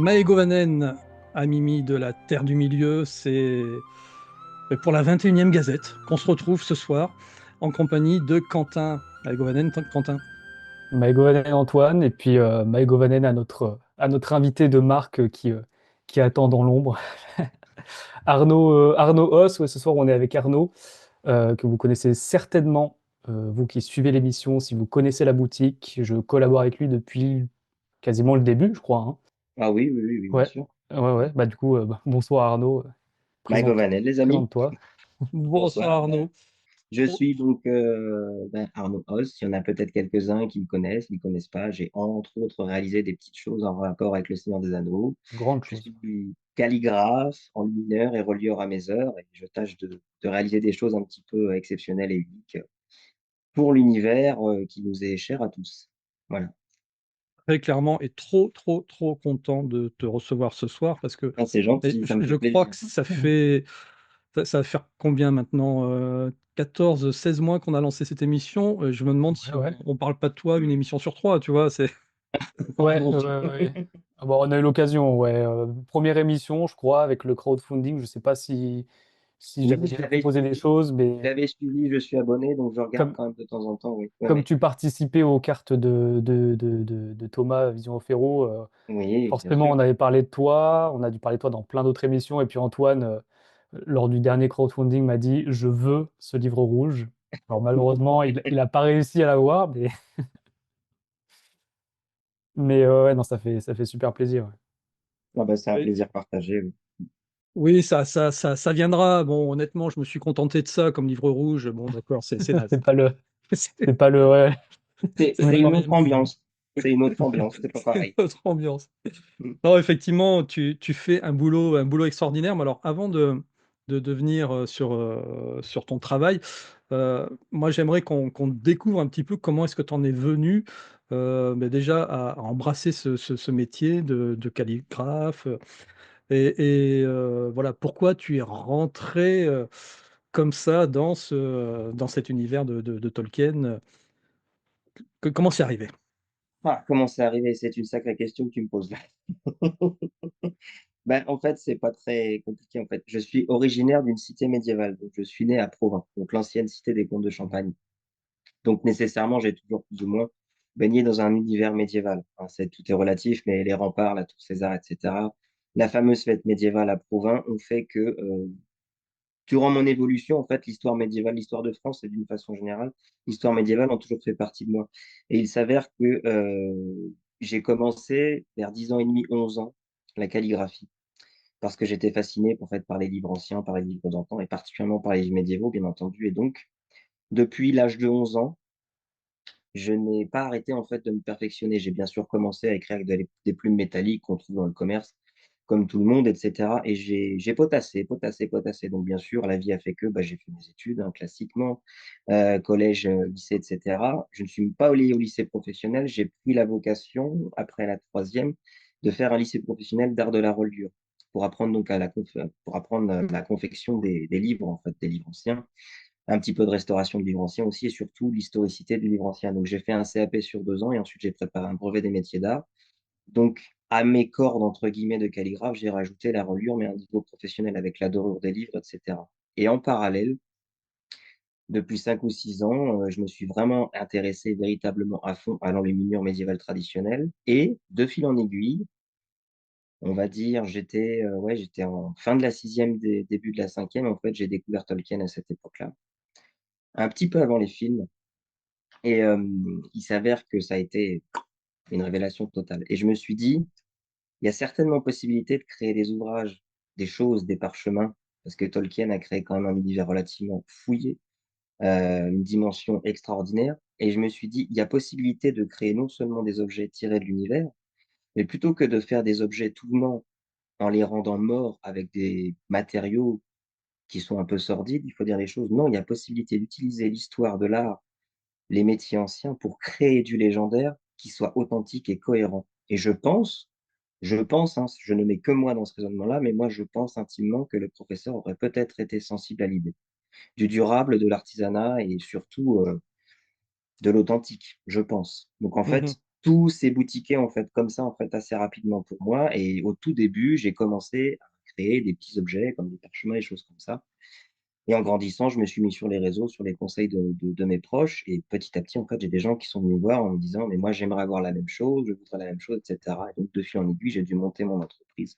Maegovanen à Mimi de la Terre du Milieu, c'est pour la 21e Gazette qu'on se retrouve ce soir en compagnie de Quentin. Maegovanen, Quentin. Maïgonen et Antoine, et puis Maïgonen à notre invité de marque qui attend dans l'ombre. Arnaud Os, ouais, ce soir on est avec Arnaud, que vous connaissez certainement, vous qui suivez l'émission, si vous connaissez la boutique. Je collabore avec lui depuis quasiment le début, je crois, hein. Ah oui, oui, oui, oui, bien Ouais, sûr. ouais. Bah, du coup, bonsoir Arnaud, Mike présente, Ovanel, les amis. présente-toi. Bonsoir Arnaud. Je Oh, suis donc Arnaud Hoss. Il y en a peut-être quelques-uns qui me connaissent, qui ne me connaissent pas. J'ai entre autres réalisé des petites choses en rapport avec le Seigneur des Anneaux. Grande Je chose. suis calligraphe, enlumineur et relieur à mes heures et je tâche de réaliser des choses un petit peu exceptionnelles et uniques pour l'univers qui nous est cher à tous. Voilà. très clairement et trop, trop, trop content de te recevoir ce soir parce que Ah, c'est gentil, ça me fait je crois plaisir. que ça va faire combien maintenant 14, 16 mois qu'on a lancé cette émission. Je me demande Ouais, si ouais. on parle pas de toi une émission sur trois, tu vois. C'est Ouais, Bon, ouais. Ah bon, on a eu l'occasion, ouais. Première émission, je crois, avec le crowdfunding. Je sais pas si oui, j'avais déjà proposé des choses, mais j'avais suivi, je suis abonné, donc je regarde comme, quand même de temps en temps, oui. Ouais, comme ouais. tu participais aux cartes de Thomas Vision Ferro, Oui, bien forcément, sûr. on avait parlé de toi. On a dû parler de toi dans plein d'autres émissions. Et puis Antoine, lors du dernier crowdfunding, m'a dit, je veux ce livre rouge. Alors malheureusement, il a pas réussi à l'avoir, mais ouais, non, ça fait super plaisir. Ouais. Ah bah, c'est un Oui, plaisir partagé, oui. oui, ça viendra. Bon, honnêtement, je me suis contenté de ça comme livre rouge. Bon, d'accord, c'est naze. C'est pas le, C'est c'est pas le, ouais. C'est c'est une quand autre même ambiance. C'est une autre ambiance, c'est pas une pareil. autre ambiance. Mm. Non, effectivement, tu fais un boulot extraordinaire. Mais alors, avant de venir sur ton travail, moi, j'aimerais qu'on découvre un petit peu comment est-ce que tu en es venu ben déjà à embrasser ce métier de calligraphe. Voilà, pourquoi tu es rentré comme ça dans cet univers de Tolkien. Comment c'est arrivé? Ah, comment c'est arrivé? C'est une sacrée question que tu me poses là. Ben, en fait, c'est pas très compliqué. En fait, je suis originaire d'une cité médiévale. Donc, je suis né à Provins, donc l'ancienne cité des comtes de Champagne. Donc, nécessairement, j'ai toujours plus ou moins baigné dans un univers médiéval. Hein, tout est relatif, mais les remparts, la tour César, etc. La fameuse fête médiévale à Provins ont fait que durant mon évolution, en fait, l'histoire médiévale, l'histoire de France et d'une façon générale, l'histoire médiévale ont toujours fait partie de moi. Et il s'avère que j'ai commencé vers 10 ans et demi, 11 ans, la calligraphie, parce que j'étais fasciné en fait, par les livres anciens, par les livres d'antan, et particulièrement par les livres médiévaux, bien entendu. Et donc, depuis l'âge de 11 ans, je n'ai pas arrêté en fait de me perfectionner. J'ai bien sûr commencé à écrire avec des plumes métalliques qu'on trouve dans le commerce, comme tout le monde, etc. Et j'ai potassé. Donc bien sûr, la vie a fait que bah, j'ai fait mes études hein, classiquement, collège, lycée, etc. Je ne suis pas allé au lycée professionnel. J'ai pris la vocation après la troisième de faire un lycée professionnel d'art de la reliure pour apprendre donc pour apprendre la confection des livres en fait, des livres anciens un petit peu de restauration de livres anciens aussi, et surtout l'historicité du livre ancien. Donc, j'ai fait un CAP sur 2 ans et ensuite j'ai préparé un brevet des métiers d'art. Donc, à mes cordes, entre guillemets, de calligraphe, j'ai rajouté la reliure, mais à un niveau professionnel avec la dorure des livres, etc. Et en parallèle, depuis 5 ou 6 ans, je me suis vraiment intéressé véritablement à fond à l'enluminure médiévale traditionnelle. Et de fil en aiguille, on va dire, j'étais en fin de la sixième, début de la cinquième. En fait, j'ai découvert Tolkien à cette époque-là, un petit peu avant les films. Et il s'avère que ça a été une révélation totale. Et je me suis dit, il y a certainement possibilité de créer des ouvrages, des choses, des parchemins, parce que Tolkien a créé quand même un univers relativement fouillé, une dimension extraordinaire. Et je me suis dit, il y a possibilité de créer non seulement des objets tirés de l'univers, mais plutôt que de faire des objets tout venant en les rendant morts avec des matériaux qui sont un peu sordides, il faut dire les choses. Non, il y a possibilité d'utiliser l'histoire de l'art les métiers anciens pour créer du légendaire qui soit authentique et cohérent. Et je pense, hein, je ne mets que moi dans ce raisonnement-là, mais moi je pense intimement que le professeur aurait peut-être été sensible à l'idée du durable, de l'artisanat et surtout de l'authentique, je pense. Donc en fait, tout s'est boutiqué en fait comme ça en fait assez rapidement pour moi. Et au tout début, j'ai commencé à créer des petits objets comme des parchemins et choses comme ça. Et en grandissant, je me suis mis sur les réseaux, sur les conseils de mes proches. Et petit à petit, en fait, j'ai des gens qui sont venus me voir en me disant, mais moi, j'aimerais avoir la même chose, je voudrais la même chose, etc. Et donc, de fil en aiguille, j'ai dû monter mon entreprise.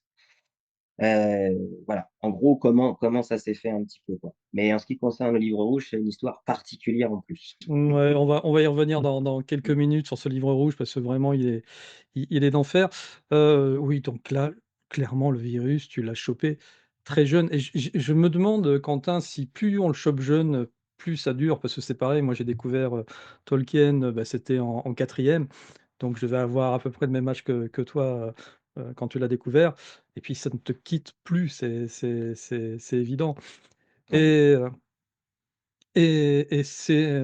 Euh, voilà, en gros, comment ça s'est fait un petit peu, quoi. Mais en ce qui concerne le livre rouge, c'est une histoire particulière en plus. Ouais, on va y revenir dans quelques minutes sur ce livre rouge parce que vraiment il est d'enfer. Oui, donc là, clairement, le virus, tu l'as chopé très jeune et je me demande, Quentin, si plus on le chope jeune, plus ça dure parce que c'est pareil, moi j'ai découvert, Tolkien, bah, c'était en 4e, donc je devais avoir à peu près le même âge que toi, quand tu l'as découvert et puis ça ne te quitte plus, c'est évident Ouais. et c'est,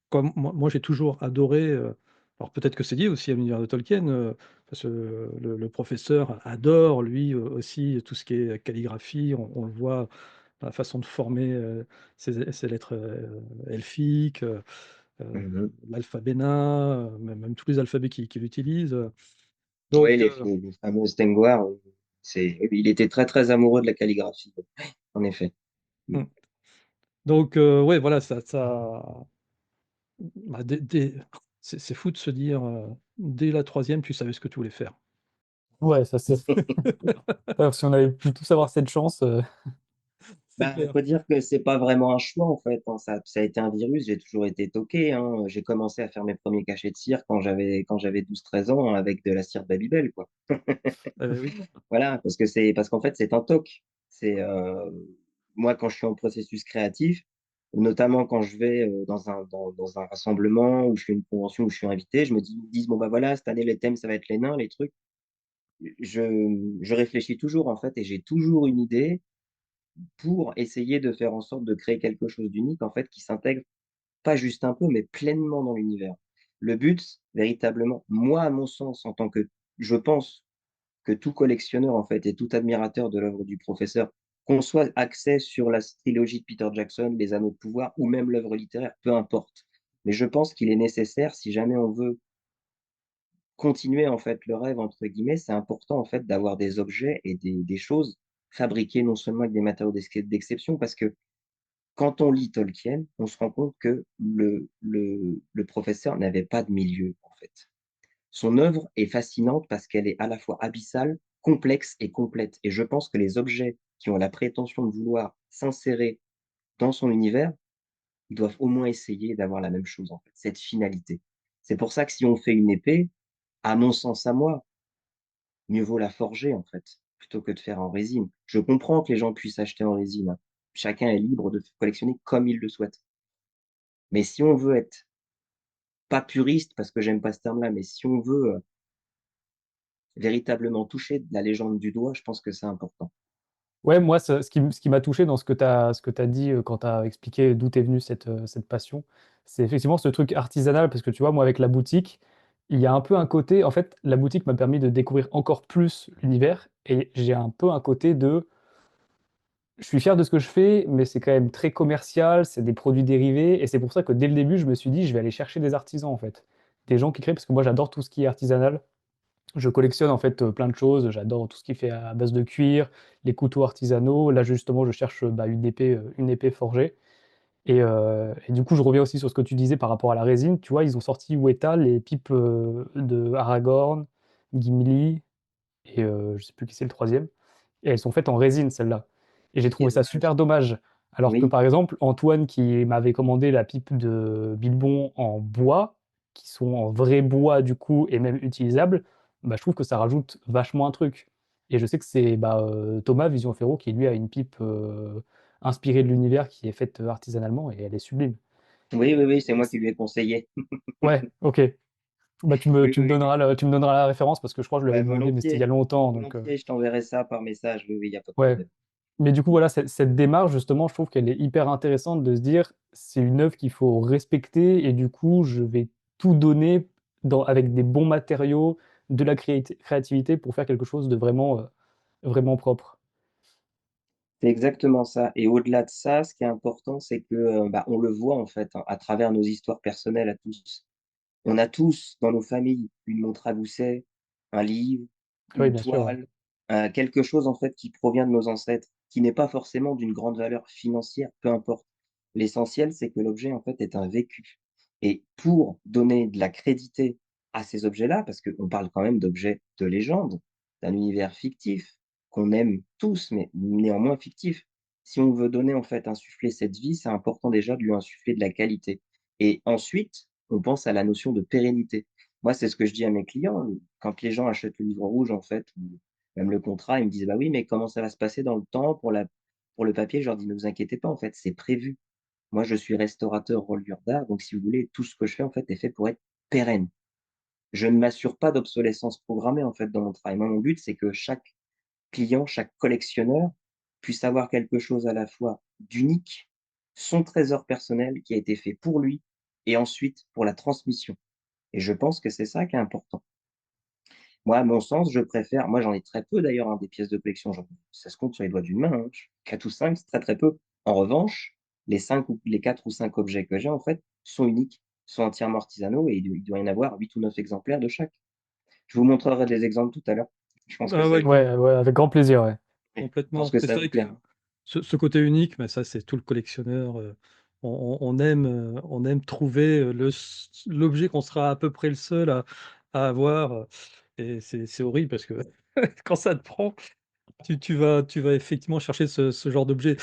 comme moi j'ai toujours adoré, alors peut-être que c'est lié aussi à l'univers de Tolkien, parce que le professeur adore lui, aussi tout ce qui est calligraphie. On le voit dans la façon de former, ces lettres, elfiques, Mhm. l'alphabet nain, même tous les alphabets qu'il utilise, Oui, donc les fameux Stengwar, il était très, très amoureux de la calligraphie, en effet. Mm. mmh, donc ouais voilà bah, dès c'est fou de se dire, dès la troisième tu savais ce que tu voulais faire. Ouais, ça c'est ouais, si on avait pu tous avoir cette chance, C'est Bah, clair. faut dire que c'est pas vraiment un choix en fait, hein. Ça a été un virus. J'ai toujours été toqué, hein. J'ai commencé à faire mes premiers cachets de cire quand j'avais 12-13 ans avec de la cire Babybel, quoi. Oui. Voilà, parce qu'en fait c'est un toc. C'est moi quand je suis en processus créatif, notamment quand je vais dans un rassemblement ou je fais une convention où je suis invité, ils me disent bon bah voilà cette année les thèmes ça va être les nains, les trucs. Je réfléchis toujours en fait et j'ai toujours une idée pour essayer de faire en sorte de créer quelque chose d'unique, en fait, qui s'intègre pas juste un peu, mais pleinement dans l'univers. Le but, véritablement, moi, à mon sens, en tant que, je pense que tout collectionneur, en fait, et tout admirateur de l'œuvre du professeur, qu'on soit axé sur la trilogie de Peter Jackson, Les Anneaux de Pouvoir, ou même l'œuvre littéraire, peu importe. Mais je pense qu'il est nécessaire, si jamais on veut continuer, en fait, le rêve, entre guillemets, c'est important, en fait, d'avoir des objets et des choses fabriquées non seulement avec des matériaux d'exception, parce que quand on lit Tolkien, on se rend compte que le professeur n'avait pas de milieu, en fait. Son œuvre est fascinante parce qu'elle est à la fois abyssale, complexe et complète. Et je pense que les objets qui ont la prétention de vouloir s'insérer dans son univers, ils doivent au moins essayer d'avoir la même chose, en fait, cette finalité. C'est pour ça que si on fait une épée, à mon sens à moi, mieux vaut la forger, en fait, plutôt que de faire en résine. Je comprends que les gens puissent acheter en résine, hein. Chacun est libre de collectionner comme il le souhaite. Mais si on veut être pas puriste, parce que j'aime pas ce terme-là, mais si on veut véritablement toucher de la légende du doigt, je pense que c'est important. ouais, moi, ce qui m'a touché dans ce que tu as dit, quand tu as expliqué d'où t'es venue cette passion, c'est effectivement ce truc artisanal parce que tu vois, moi, avec la boutique, il y a un peu un côté en fait, la boutique m'a permis de découvrir encore plus l'univers et j'ai un peu un côté de je suis fier de ce que je fais, mais c'est quand même très commercial, c'est des produits dérivés et c'est pour ça que dès le début, je me suis dit: «Je vais aller chercher des artisans, en fait». Des gens qui créent parce que moi, j'adore tout ce qui est artisanal. Je collectionne en fait, plein de choses. J'adore tout ce qui est fait à base de cuir, les couteaux artisanaux. Là, justement, je cherche, bah, une épée forgée et du coup, je reviens aussi sur ce que tu disais par rapport à la résine. Tu vois, ils ont sorti Weta, les pipes, de Aragorn, Gimli et je sais plus qui c'est le troisième. Et elles sont faites en résine, celles-là. Et j'ai trouvé C'est ça dommage. super dommage. Alors que, Oui, par exemple, Antoine qui m'avait commandé la pipe de Bilbon en bois, qui sont en vrai bois du coup et même utilisables, bah, je trouve que ça rajoute vachement un truc. Et je sais que c'est, bah, Thomas Vision Ferro qui lui a une pipe, inspirée de l'univers qui est faite, artisanalement et elle est sublime. oui, oui, oui, c'est Et moi c qui lui ai conseillé. ouais, OK. Bah, tu me Oui, tu me oui, oui. donneras le tu me donneras la référence parce que je crois que je lui Bah, avais demandé, mais c'était il y a volontiers, longtemps donc volontiers, je t'enverrai ça par message. Oui, oui, il n'y a pas de ouais. problème. Mais du coup, voilà, cette démarche, justement, je trouve qu'elle est hyper intéressante de se dire: «C'est une œuvre qu'il faut respecter et du coup, je vais tout donner avec des bons matériaux, de la créativité pour faire quelque chose de vraiment, vraiment propre». C'est exactement ça. Et au-delà de ça, ce qui est important, c'est que bah, on le voit en fait hein, à travers nos histoires personnelles à tous. On a tous dans nos familles une montre à gousset, un livre, Oui, une bien sûr, ouais. toile, quelque chose en fait qui provient de nos ancêtres, qui n'est pas forcément d'une grande valeur financière, peu importe. L'essentiel, c'est que l'objet en fait est un vécu. Et pour donner de la crédité à ces objets-là, parce qu'on parle quand même d'objets de légende, d'un univers fictif, qu'on aime tous, mais néanmoins fictif. Si on veut donner en fait, insuffler cette vie, c'est important déjà de lui insuffler de la qualité. Et ensuite, on pense à la notion de pérennité. Moi, c'est ce que je dis à mes clients, quand les gens achètent le livre rouge, en fait, ou même le contrat, ils me disent: «Bah oui, mais comment ça va se passer dans le temps pour le papier?» Je leur dis: «Ne vous inquiétez pas, en fait, c'est prévu». Moi, je suis restaurateur relieur d'art, donc si vous voulez, tout ce que je fais, en fait, est fait pour être pérenne. Je ne m'assure pas d'obsolescence programmée, en fait, dans mon travail. Moi, mon but, c'est que chaque client, chaque collectionneur puisse avoir quelque chose à la fois d'unique, son trésor personnel qui a été fait pour lui et ensuite pour la transmission. Et je pense que c'est ça qui est important. Moi, à mon sens, je préfère moi, j'en ai très peu d'ailleurs, hein, des pièces de collection, ça se compte sur les doigts d'une main, hein, 4 ou 5, c'est très, très peu. En revanche, les 4 ou 5 objets que j'ai, en fait, sont uniques, sont entièrement artisanaux et il doit y en avoir 8 ou 9 exemplaires de chaque. Je vous montrerai des exemples tout à l'heure. Je pense que Ah ça ouais, vous Ouais, ouais, avec grand plaisir, ouais. je pense complètement. que Mais ça c'est vous vrai que plaira. ce côté unique, mais ça, c'est tout le collectionneur, on aime trouver, l'objet qu'on sera à peu près le seul à avoir, et c'est horrible parce que quand ça te prend, tu vas effectivement chercher ce genre d'objet,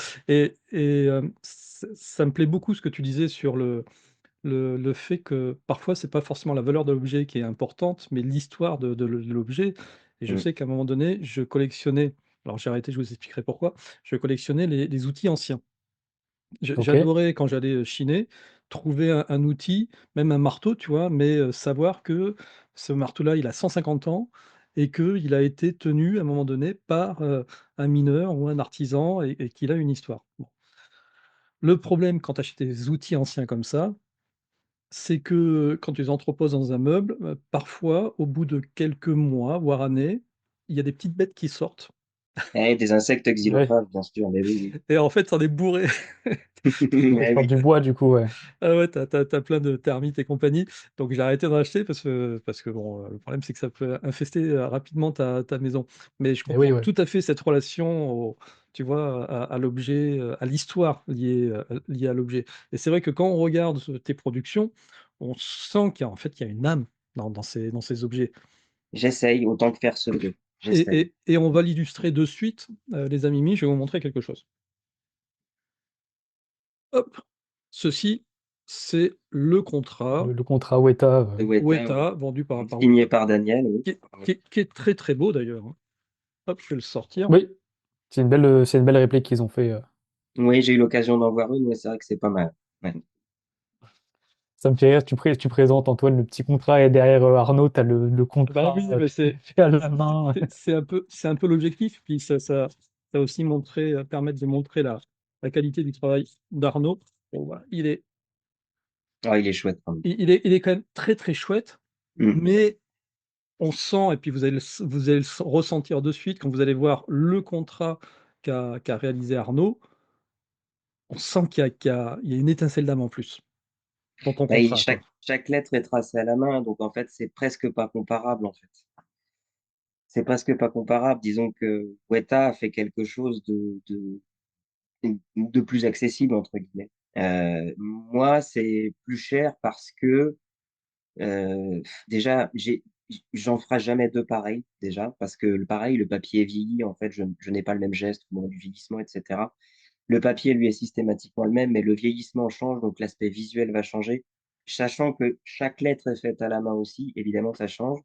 ça me plaît beaucoup ce que tu disais sur le fait que parfois c'est pas forcément la valeur de l'objet qui est importante, mais l'histoire de l'objet. Et je Mmh. sais qu'à un moment donné, je collectionnais, alors j'ai arrêté, je vous expliquerai pourquoi. Je collectionnais les outils anciens. OK. J'adorais quand j'allais, chiner, trouver un outil, même un marteau, tu vois? Mais, savoir que ce marteau-là, il a 150 ans et qu'il a été tenu à un moment donné par, un mineur ou un artisan et qu'il a une histoire. Bon. Le problème quand tu achètes des outils anciens comme ça, c'est que quand tu les entreposes dans un meuble, parfois, au bout de quelques mois, voire années, il y a des petites bêtes qui sortent Eh, des insectes Ouais. xylophages, bien sûr, mais oui, et en fait, tu en es bourré. oui. Ouais, Mais sur oui. du bois, du coup, ouais. Ah ouais, tu as plein de termites et compagnie, donc j'ai arrêté d'en acheter parce que bon, le problème, c'est que ça peut infester, rapidement ta maison. Mais je Et oui, comprends ouais. tout à fait cette relation au tu vois, à l'objet, à l'histoire liée à l'objet. Et c'est vrai que quand on regarde tes productions, on sent qu'il y a en fait, il y a une âme dans ces objets. J'essaye autant que faire se peut. Et J'essaye. on va l'illustrer de suite, les amis, je vais vous montrer quelque chose. Hop! Ceci, c'est le contrat Le contrat Weta, De Weta, oui. Weta, vendu par Signé Weta, par Daniel, oui. qui est très, très beau d'ailleurs, hein. Hop, je vais le sortir. oui, c'est une belle réplique qu'ils ont fait. Oui, j'ai eu l'occasion d'en voir une, mais c'est vrai que c'est pas mal. Ouais. Ça me fait rire, tu présentes Antoine le petit contrat et derrière, Arnaud, tu as le Bah contrat, oui, mais fait à la main. c'est un peu l'objectif, puis ça aussi montrer, permettre de montrer la qualité du travail d'Arnaud. Bon voilà, Ah, il est chouette quand même. il est quand même très, très chouette, Mmh. mais on sent et puis vous allez le ressentir de suite quand vous allez voir le contrat qu'a réalisé Arnaud, on sent qu'il y a une étincelle d'âme en plus dans ton Bah, contrat, quoi. chaque lettre est tracée à la main, donc en fait, c'est presque pas comparable, en fait. C'est presque pas comparable. Disons que Weta a fait quelque chose de plus accessible, entre guillemets. Moi, c'est plus cher parce que, déjà, j'en ferai jamais 2 pareils, déjà, parce que le pareil, le papier est vieilli, en fait, je n'ai pas le même geste au moment du vieillissement, et cetera. Le papier, lui, est systématiquement le même, mais le vieillissement change, donc l'aspect visuel va changer. Sachant que chaque lettre est faite à la main aussi, évidemment, ça change.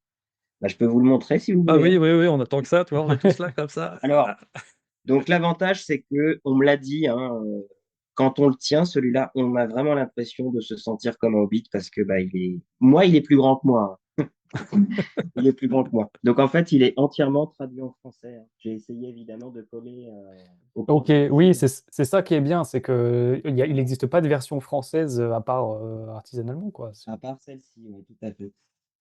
Bah, je peux vous le montrer si vous Ah voulez, oui, hein. oui, oui, on attend que ça, tu vois? On est tous là comme ça. Alors, donc l'avantage, c'est que on me l'a dit, hein, quand on le tient, celui-là, on a vraiment l'impression de se sentir comme un hobbit parce que bah, il est plus grand que moi, hein. Il est plus grand que moi. Donc en fait, il est entièrement traduit en français, hein. J'ai essayé évidemment de coller au OK, prototype. oui, c'est ça qui est bien, c'est qu'il n'existe pas de version française, à part, artisanalement, quoi. À part celle-ci, oui, tout à fait.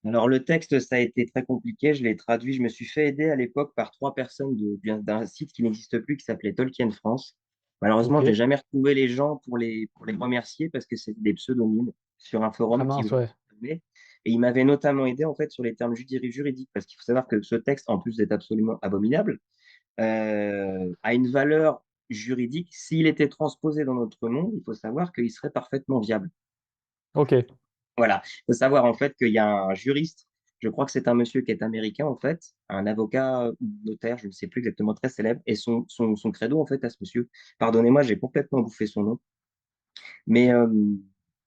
Alors le texte, ça a été très compliqué, je l'ai traduit, je me suis fait aider à l'époque par 3 personnes d'un site qui n'existe plus, qui s'appelait Tolkien France. Malheureusement, je n'ai OK. jamais retrouvé les gens pour les remercier parce que c'est des pseudonymes sur un Ah forum qui mince, aujourd'hui ouais. est fermé. Et il m'avait notamment aidé en fait sur les termes juridiques, parce qu'il faut savoir que ce texte, en plus d'être absolument abominable, a une valeur juridique. S'il était transposé dans notre monde, il faut savoir qu'il serait parfaitement viable. Ok, Voilà. Il faut savoir en fait qu'il y a un juriste, je crois que c'est un monsieur qui est américain en fait, un avocat ou notaire, je ne sais plus exactement, très célèbre, et son credo en fait à ce monsieur, pardonnez-moi, j'ai complètement bouffé son nom, mais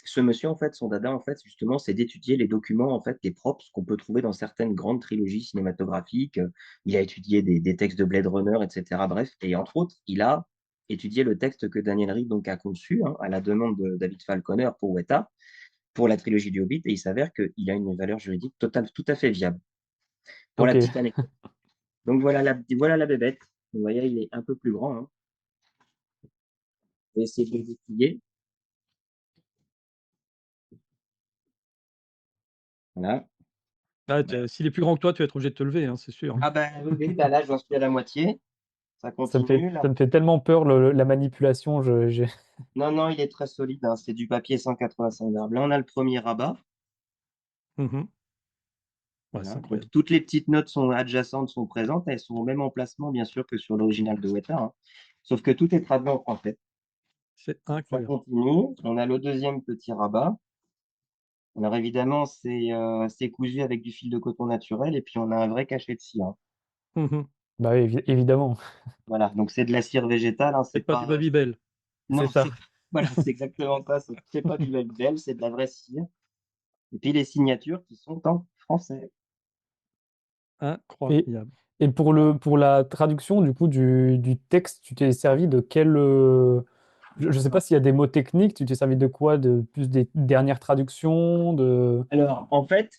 ce monsieur en fait, son dada en fait, justement, c'est d'étudier les documents en fait, les props qu'on peut trouver dans certaines grandes trilogies cinématographiques. Il a étudié des textes de Blade Runner, etc. Bref, et entre autres, il a étudié le texte que Daniel Rick donc a conçu à la demande de David Falconer pour Weta pour la trilogie du Hobbit, et il s'avère qu'il a une valeur juridique totale, tout à fait viable. Pour la ok. petite anecdote. Donc voilà la bébête. Vous voyez, il est un peu plus grand. Hein. Je vais essayer de le déplier. Voilà. Ah, Voilà. s'il est plus grand que toi, tu vas être obligé de te lever, hein, c'est sûr, hein. Ah ben oui, oui, bah là, j'en suis à la moitié. Ça continue là. Ça me fait tellement peur la manipulation. Non, non, il est très solide. Hein. C'est du papier 185 grammes. Là, on a le premier rabat. Mmh. Ouais, c'est Voilà. Donc, incroyable. toutes les petites notes sont adjacentes, sont présentes. Elles sont au même emplacement, bien sûr, que sur l'original de Weta. Hein. Sauf que tout est traduit en français. C'est Ça incroyable. continue. On a le deuxième petit rabat. Alors évidemment, c'est cousu avec du fil de coton naturel et puis on a un vrai cachet de cire. Hein. Mmh. Bah oui, évidemment, Voilà, donc c'est de la cire végétale. Hein, C'est c'est pas du pas. Babybel. c'est Non, ça. voilà, c'est exactement ça. C'est pas du Babybel, c'est de la vraie cire. Et puis les signatures qui sont en français. Et, Incroyable. et pour la traduction du coup du texte, tu t'es servi de quel je ne sais pas Alors, s'il y a des mots techniques, tu t'es servi de quoi? De plus des dernières traductions, de. alors, en fait,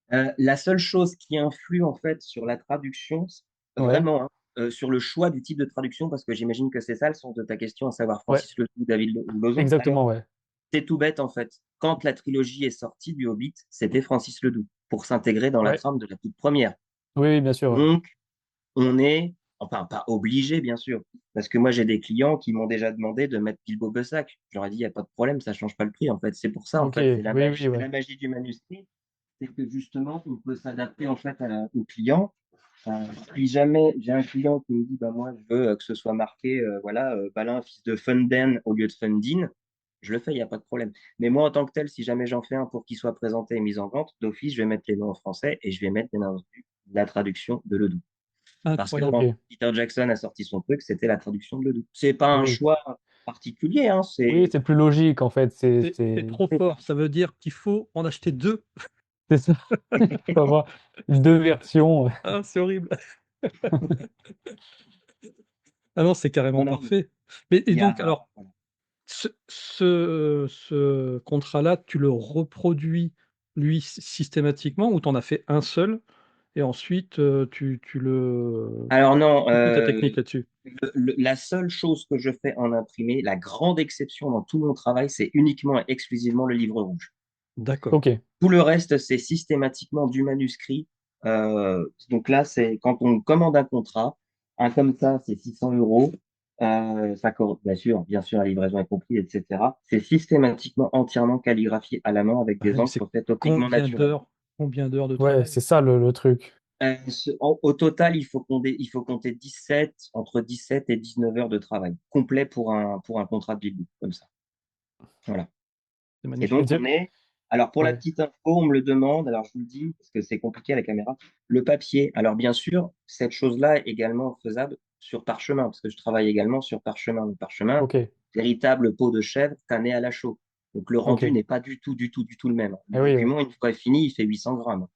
la seule chose qui influe en fait sur la traduction, Ouais, vraiment, hein, sur le choix du type de traduction, parce que j'imagine que c'est ça le sens de ta question, à savoir ouais, Francis Ledoux, David Lozon. Alors, exactement, ouais. c'est tout bête en fait. Quand la trilogie est sortie du Hobbit, c'était Francis Ledoux pour s'intégrer dans la Ouais, trame de la toute première. oui, oui, bien sûr, ouais. Donc, on est, enfin pas obligé bien sûr, parce que moi j'ai des clients qui m'ont déjà demandé de mettre Bilbo Bessac. J'aurais dit, il n'y a pas de problème, ça change pas le prix en fait. C'est pour ça en Ok, fait, oui, oui, c'est ouais. la magie du manuscrit, c'est que justement on peut s'adapter en fait au client. Si jamais j'ai un client qui me dit, bah moi je veux que ce soit marqué, voilà, Balin, fils de Funden au lieu de Fundin, je le fais, il n'y a pas de problème. Mais moi, en tant que tel, si jamais j'en fais un pour qu'il soit présenté et mis en vente, d'office, je vais mettre les noms en français et je vais mettre, bien entendu, la traduction de Ledoux. Parce que Incroyable. quand Ok, Peter Jackson a sorti son truc, c'était la traduction de Ledoux. C'est pas un oui. choix particulier, hein, Oui, c'est c'est plus logique en fait. C'est trop fort. Ça veut dire qu'il faut en acheter 2. C'est ça. Il faut avoir deux versions. Ah, c'est horrible. Ah non, c'est non, carrément non, parfait. Mais et il y a, donc alors, voilà. ce contrat-là, tu le reproduis, lui, systématiquement ou tu en as fait un seul et ensuite, tu le Alors non, c'est quoi ta technique là-dessus? la seule chose que je fais en imprimé, la grande exception dans tout mon travail, c'est uniquement et exclusivement le livre rouge. D'accord. Ok, Tout le reste, c'est systématiquement du manuscrit. Donc là, c'est quand on commande un contrat, un comme ça, c'est 600 euros. Bien sûr, la livraison est comprise, etc. C'est systématiquement entièrement calligraphié à la main avec Ah des oui, mais c'est encres faites au pigment naturel. combien d'heures de ouais, travail? c'est ça le truc. Au total, il faut compter 17, entre 17 et 19 heures de travail complet pour un contrat de Bilbo, comme ça. Voilà. C'est Et Et donc, magnifique. on est. Alors, pour la ouais, petite info, on me le demande. Alors, je vous le dis, parce que c'est compliqué à la caméra. Le papier. Alors, bien sûr, cette chose-là est également faisable sur parchemin, parce que je travaille également sur parchemin. Le parchemin, ok, véritable peau de chèvre tanné à la chaux. Donc, le ok. rendu n'est pas du tout, du tout, du tout le même. Le Eh oui, ouais. document, une fois fini, il fait 800 grammes.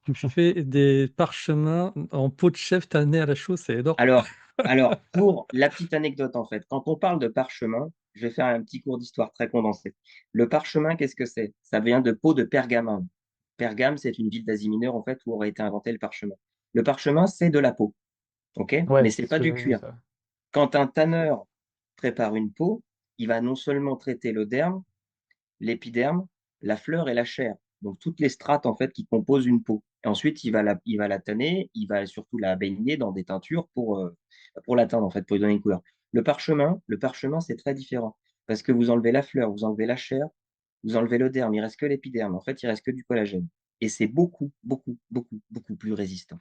Tu fais des parchemins en peau de chèvre tannée à la chaux, c'est énorme. Alors, alors, pour la petite anecdote, en fait, quand on parle de parchemin, je vais faire un petit cours d'histoire très condensé. Le parchemin, qu'est-ce que c'est? Ça vient de peau de pergame. Pergame, c'est une ville d'Asie mineure, en fait, où aurait été inventé le parchemin. Le parchemin, c'est de la peau, ok? Mais Ouais, c'est c'est ce pas que du j'avais vu cuir. ça. Quand un tanneur prépare une peau, il va non seulement traiter le derme, l'épiderme, la fleur et la chair. Donc toutes les strates en fait qui composent une peau. Et ensuite, il va la tanner, il va surtout la baigner dans des teintures pour la teindre en fait, pour lui donner une couleur. Le parchemin, c'est très différent parce que vous enlevez la fleur, vous enlevez la chair, Vous enlevez le derme, il reste que l'épiderme. En fait, il reste que du collagène. Et c'est beaucoup, beaucoup, beaucoup, beaucoup plus résistant.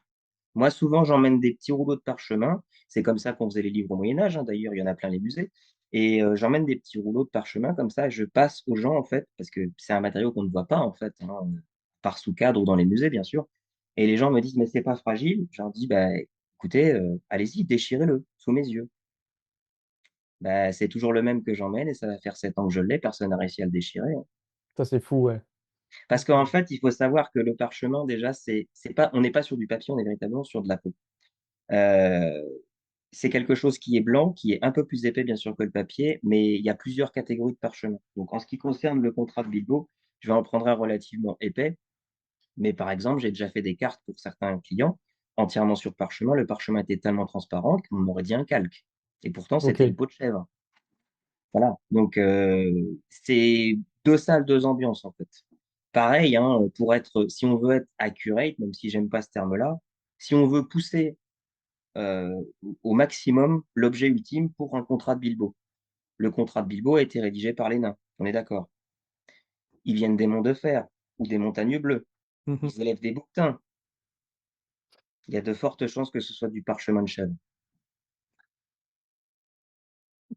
Moi, souvent, j'emmène des petits rouleaux de parchemin. C'est comme ça qu'on faisait les livres au Moyen-Âge, hein. D'ailleurs, il y en a plein les musées. Et j'emmène des petits rouleaux de parchemin comme ça. Je passe aux gens, en fait, parce que c'est un matériau qu'on ne voit pas, en fait, hein, par sous cadre ou dans les musées, bien sûr. Et les gens me disent, mais c'est pas fragile. Je leur dis, bah, écoutez, allez-y, déchirez-le sous mes yeux. Bah, c'est toujours le même que j'emmène et ça va faire 7 ans que je l'ai. Personne n'a réussi à le déchirer, hein. Ça, c'est fou, ouais. Parce qu'en fait, il faut savoir que le parchemin, déjà, c'est pas, on n'est pas sur du papier, on est véritablement sur de la peau. Euh, c'est quelque chose qui est blanc, qui est un peu plus épais, bien sûr, que le papier, mais il y a plusieurs catégories de parchemin. Donc, en ce qui concerne le contrat de Bilbo, je vais en prendre un relativement épais, mais par exemple, j'ai déjà fait des cartes pour certains clients entièrement sur parchemin. Le parchemin était tellement transparent qu'on aurait dit un calque. Et pourtant, Ok. c'était une peau de chèvre. Voilà. Donc, c'est deux salles, deux ambiances, en fait. Pareil, hein, pour être, si on veut être accurate, même si j'aime pas ce terme-là, si on veut pousser euh, au maximum l'objet ultime pour un contrat de Bilbo. Le contrat de Bilbo a été rédigé par les nains, on est d'accord. Ils viennent des monts de fer ou des montagnes bleues. Mmh. Ils élèvent des bouquetins. Il y a de fortes chances que ce soit du parchemin de chèvre.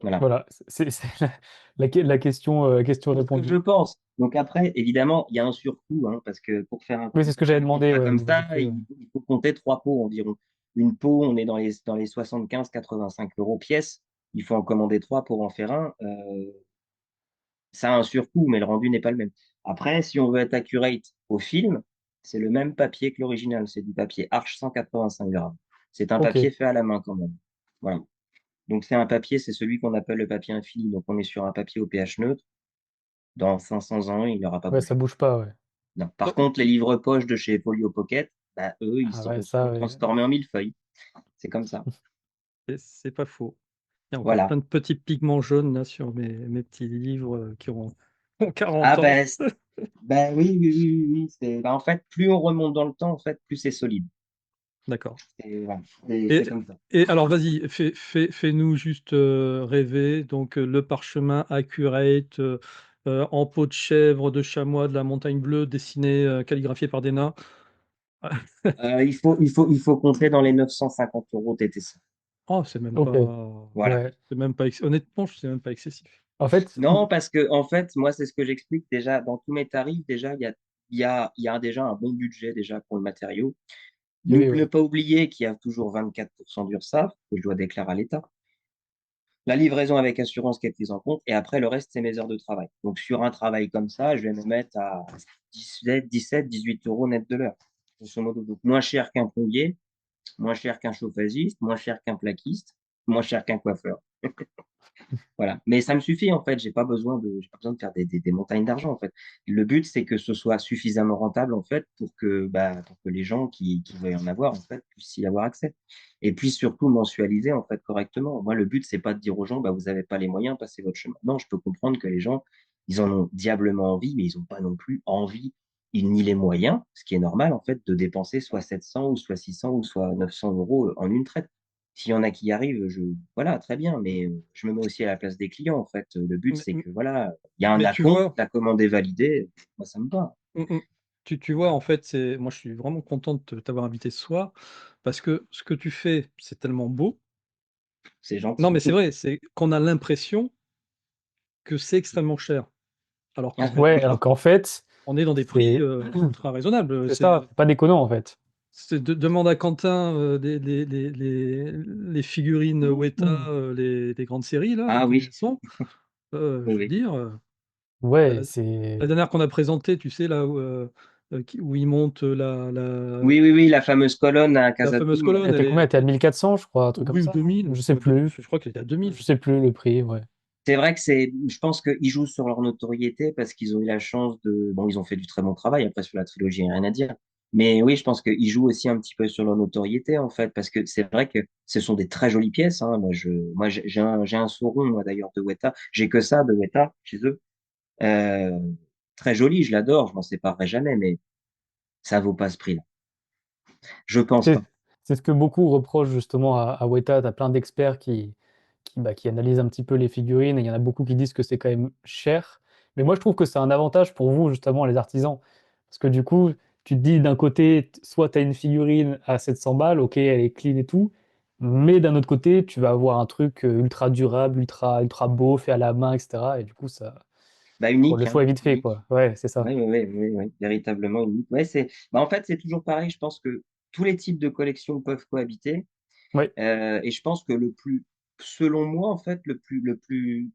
Voilà. Voilà, c'est la question C'est ce que répondue. je pense. Donc après, évidemment, il y a un surcoût, hein, parce que pour faire Oui, c'est ce que j'avais un demandé, contrat ouais, au comme niveau du ça, prix, ouais. il faut compter 3 pots environ. Une pot, on est dans les 75-85 € pièce. Il faut en commander 3 pour en faire un. Ça a un surcoût, mais le rendu n'est pas le même. Après, si on veut être accurate au film, c'est le même papier que l'original. C'est du papier Arch 185 grammes. C'est un OK. papier fait à la main quand même. Voilà. Donc c'est un papier, c'est celui qu'on appelle le papier infini. Donc on est sur un papier au pH neutre. Dans 500 ans, il n'aura pas Ouais, ça bougé. bouge pas, ouais. Non. Par Non, contre, les livres poche de chez Folio Pocket, bah, eux, ils Ah se ouais, sont ça, ouais. transformés en millefeuilles. C'est comme ça. c'est pas faux. Il y a encore Voilà. plein de petits pigments jaunes là sur mes petits livres, qui ont Ah 40 ans. ben, oui, oui, oui, oui, oui. Bah, en fait, plus on remonte dans le temps, en fait, plus c'est solide. D'accord. Voilà. Et C'est comme ça. et alors vas-y, fais-nous juste, rêver donc, le parchemin accurate, en peau de chèvre, de chamois, de la montagne bleue, dessiné, calligraphié par des nains. Il faut compter dans les 950 € TTC. Oh, OK. Voilà. Ouais. c'est même pas ex honnêtement, c'est même pas excessif. En fait, Non, parce que, en fait, moi, c'est ce que j'explique déjà. Dans tous mes tarifs, déjà, il y a déjà un bon budget déjà pour le matériau. oui, Ne ouais. pas oublier qu'il y a toujours 24% d'URSSAF que je dois déclarer à l'État. La livraison avec assurance qui est prise en compte. Et après, le reste, c'est mes heures de travail. Donc, sur un travail comme ça, je vais me mettre à 17, 17, 18 € net de l'heure. Grosso modo. Donc, moins cher qu'un plombier, moins cher qu'un chauffagiste, moins cher qu'un plaquiste, moins cher qu'un coiffeur. Voilà. Mais ça me suffit, en fait. J'ai pas besoin de faire des montagnes d'argent, en fait. Le but, c'est que ce soit suffisamment rentable, en fait, pour que les gens qui veulent en avoir, en fait, puissent y avoir accès. Et puis, surtout, mensualiser, en fait, correctement. Moi, le but, c'est pas de dire aux gens, bah, vous n'avez pas les moyens, passez votre chemin. Non, je peux comprendre que les gens, ils en ont diablement envie, mais ils n'ont pas non plus envie, ni les moyens, ce qui est normal, en fait, de dépenser soit 700 ou soit 600 ou soit 900 € en une traite. S'il y en a qui y arrivent, voilà, très bien, mais je me mets aussi à la place des clients, en fait. Le but, Mais c'est mais que, voilà, il y a un mais tu acompte, vois? la commande est validée, moi, ça me va. Mmh mh. Tu vois, en fait, c'est moi, je suis vraiment content de t'avoir invité ce soir parce que ce que tu fais, c'est tellement beau. C'est Non, gentil. mais c'est vrai, c'est qu'on a l'impression que c'est extrêmement cher, alors qu'en Ah, fait Ouais, pas. alors qu'en fait, On est dans des prix, c'est ultra raisonnables, c'est ça, pas déconnant, en fait. demande à Quentin, les figurines Weta, les grandes séries là, ah combien oui, elles sont? oui, Je veux oui. dire, Ouais, la c'est la dernière qu'on a présentée, tu sais là où ils montent, Oui, oui, oui, la fameuse colonne à la fameuse Casatoum. colonne, elle elle était combien? Elle est était à 1 400, je crois, un truc comme oui ou ça, deux non? mille Je sais plus. je crois qu'elle était à 2 000. Je sais plus le prix, ouais. C'est vrai que je pense qu'ils jouent sur leur notoriété parce qu'ils ont eu la chance bon, ils ont fait du très bon travail. Après, sur la trilogie, il n'y a rien à dire. Mais oui, je pense qu'ils jouent aussi un petit peu sur leur notoriété, en fait, parce que c'est vrai que ce sont des très jolies pièces, hein. Moi, j'ai un sauron, moi, d'ailleurs, de Weta. J'ai que ça de Weta chez eux. Euh, Très joli, je l'adore, je m'en séparerai jamais, mais ça vaut pas ce prix-là. Je pense C'est pas. c'est ce que beaucoup reprochent justement à Weta. Tu as plein d'experts qui analysent un petit peu les figurines et il y en a beaucoup qui disent que c'est quand même cher. Mais moi, je trouve que c'est un avantage pour vous, justement, les artisans. Parce que du coup, tu te dis d'un côté, soit tu as une figurine à 700 balles, ok, elle est clean et tout, mais d'un autre côté, tu vas avoir un truc ultra durable, ultra beau, fait à la main, etc. Et du coup, Bah, bon, le unique, hein, choix est vite fait, unique. quoi. Ouais, c'est ça. Oui, oui, oui, oui, oui, véritablement unique. Ouais, bah, en fait, c'est toujours pareil. Je pense que tous les types de collections peuvent cohabiter. Oui, Et je pense que selon moi, en fait, le plus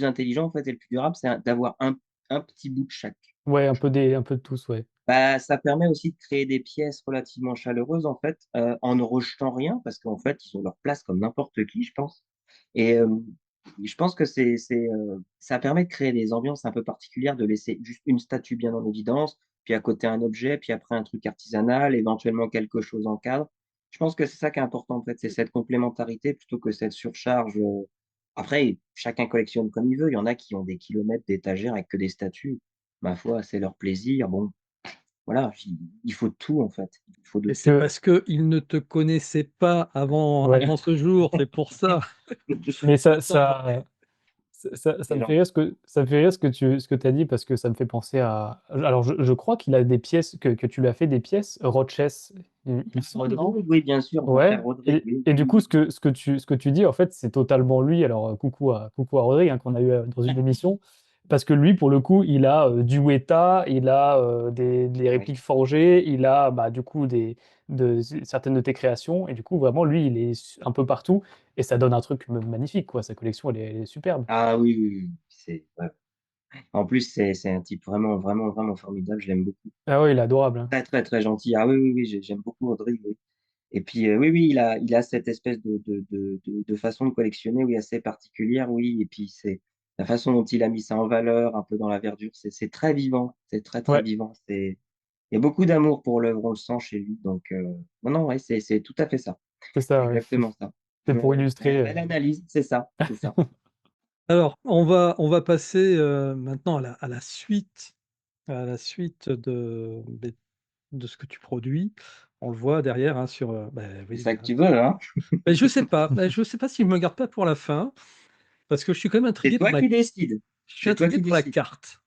intelligent, en fait, et le plus durable, d'avoir un petit bout de chaque. ouais, un peu de tous, ouais. Bah, ça permet aussi de créer des pièces relativement chaleureuses, en fait, en ne rejetant rien, parce qu'en fait, ils ont leur place comme n'importe qui, je pense. Et je pense que ça permet de créer des ambiances un peu particulières, de laisser juste une statue bien en évidence, puis à côté un objet, puis après un truc artisanal, éventuellement quelque chose en cadre. Je pense que c'est ça qui est important, en fait, c'est cette complémentarité plutôt que cette surcharge. Après, chacun collectionne comme il veut. Il y en a qui ont des kilomètres d'étagères avec que des statues. Ma foi, c'est leur plaisir. Bon, voilà, il faut tout, en fait. Il faut de Et tout. c'est parce qu'ils ne te connaissaient pas Ouais. avant ce jour, c'est pour ça. Mais Attends, ça C'est me fait rire gentil. ça me fait rire ce que tu as dit parce que ça me fait penser à. Alors, je crois qu'il a des pièces, que tu lui as fait des pièces, Roches, il me semble, non? Rodrigue, oui, bien sûr, mon Ouais. frère Rodrigue, oui, Et oui, du coup, oui. ce que tu dis, en fait, c'est totalement lui. Alors, coucou à Rodrigue, hein, qu'on a eu dans une émission. Parce que lui, pour le coup, il a du Weta, il a des Oui. répliques forgées, il a bah, du coup certaines de tes créations. Et du coup, vraiment, lui, il est un peu partout. Et ça donne un truc magnifique, quoi. Sa collection, elle est superbe. Ah oui, oui, oui, ouais. En plus, c'est un type vraiment, vraiment, vraiment formidable. Je l'aime beaucoup. Ah ouais, il est adorable, hein. Très, très, très gentil. Ah oui, oui, oui, j'aime beaucoup Rodrigue, oui. Et puis, oui, oui, il a cette espèce de façon de collectionner, oui, assez particulière, oui. Et puis, c'est la façon dont il a mis ça en valeur, un peu dans la verdure. C'est très vivant. C'est très, très Ouais, vivant. Il y a beaucoup d'amour pour l'œuvre, on le sent chez lui. Donc, non, non, ouais, c'est tout à fait ça. c'est C'est ça, ouais. exactement ça. C'est Ouais, pour ouais. illustrer. Belle analyse, c'est ça, c'est ça. alors on va passer, maintenant à la suite de ce que tu produis. On le voit derrière, hein, sur, C'est oui, ça que tu veux, hein? je sais pas s'il me garde pas pour la fin, parce que je suis quand même C'est intrigué toi qui décides. je suis C'est toi intrigué qui par la décides. carte.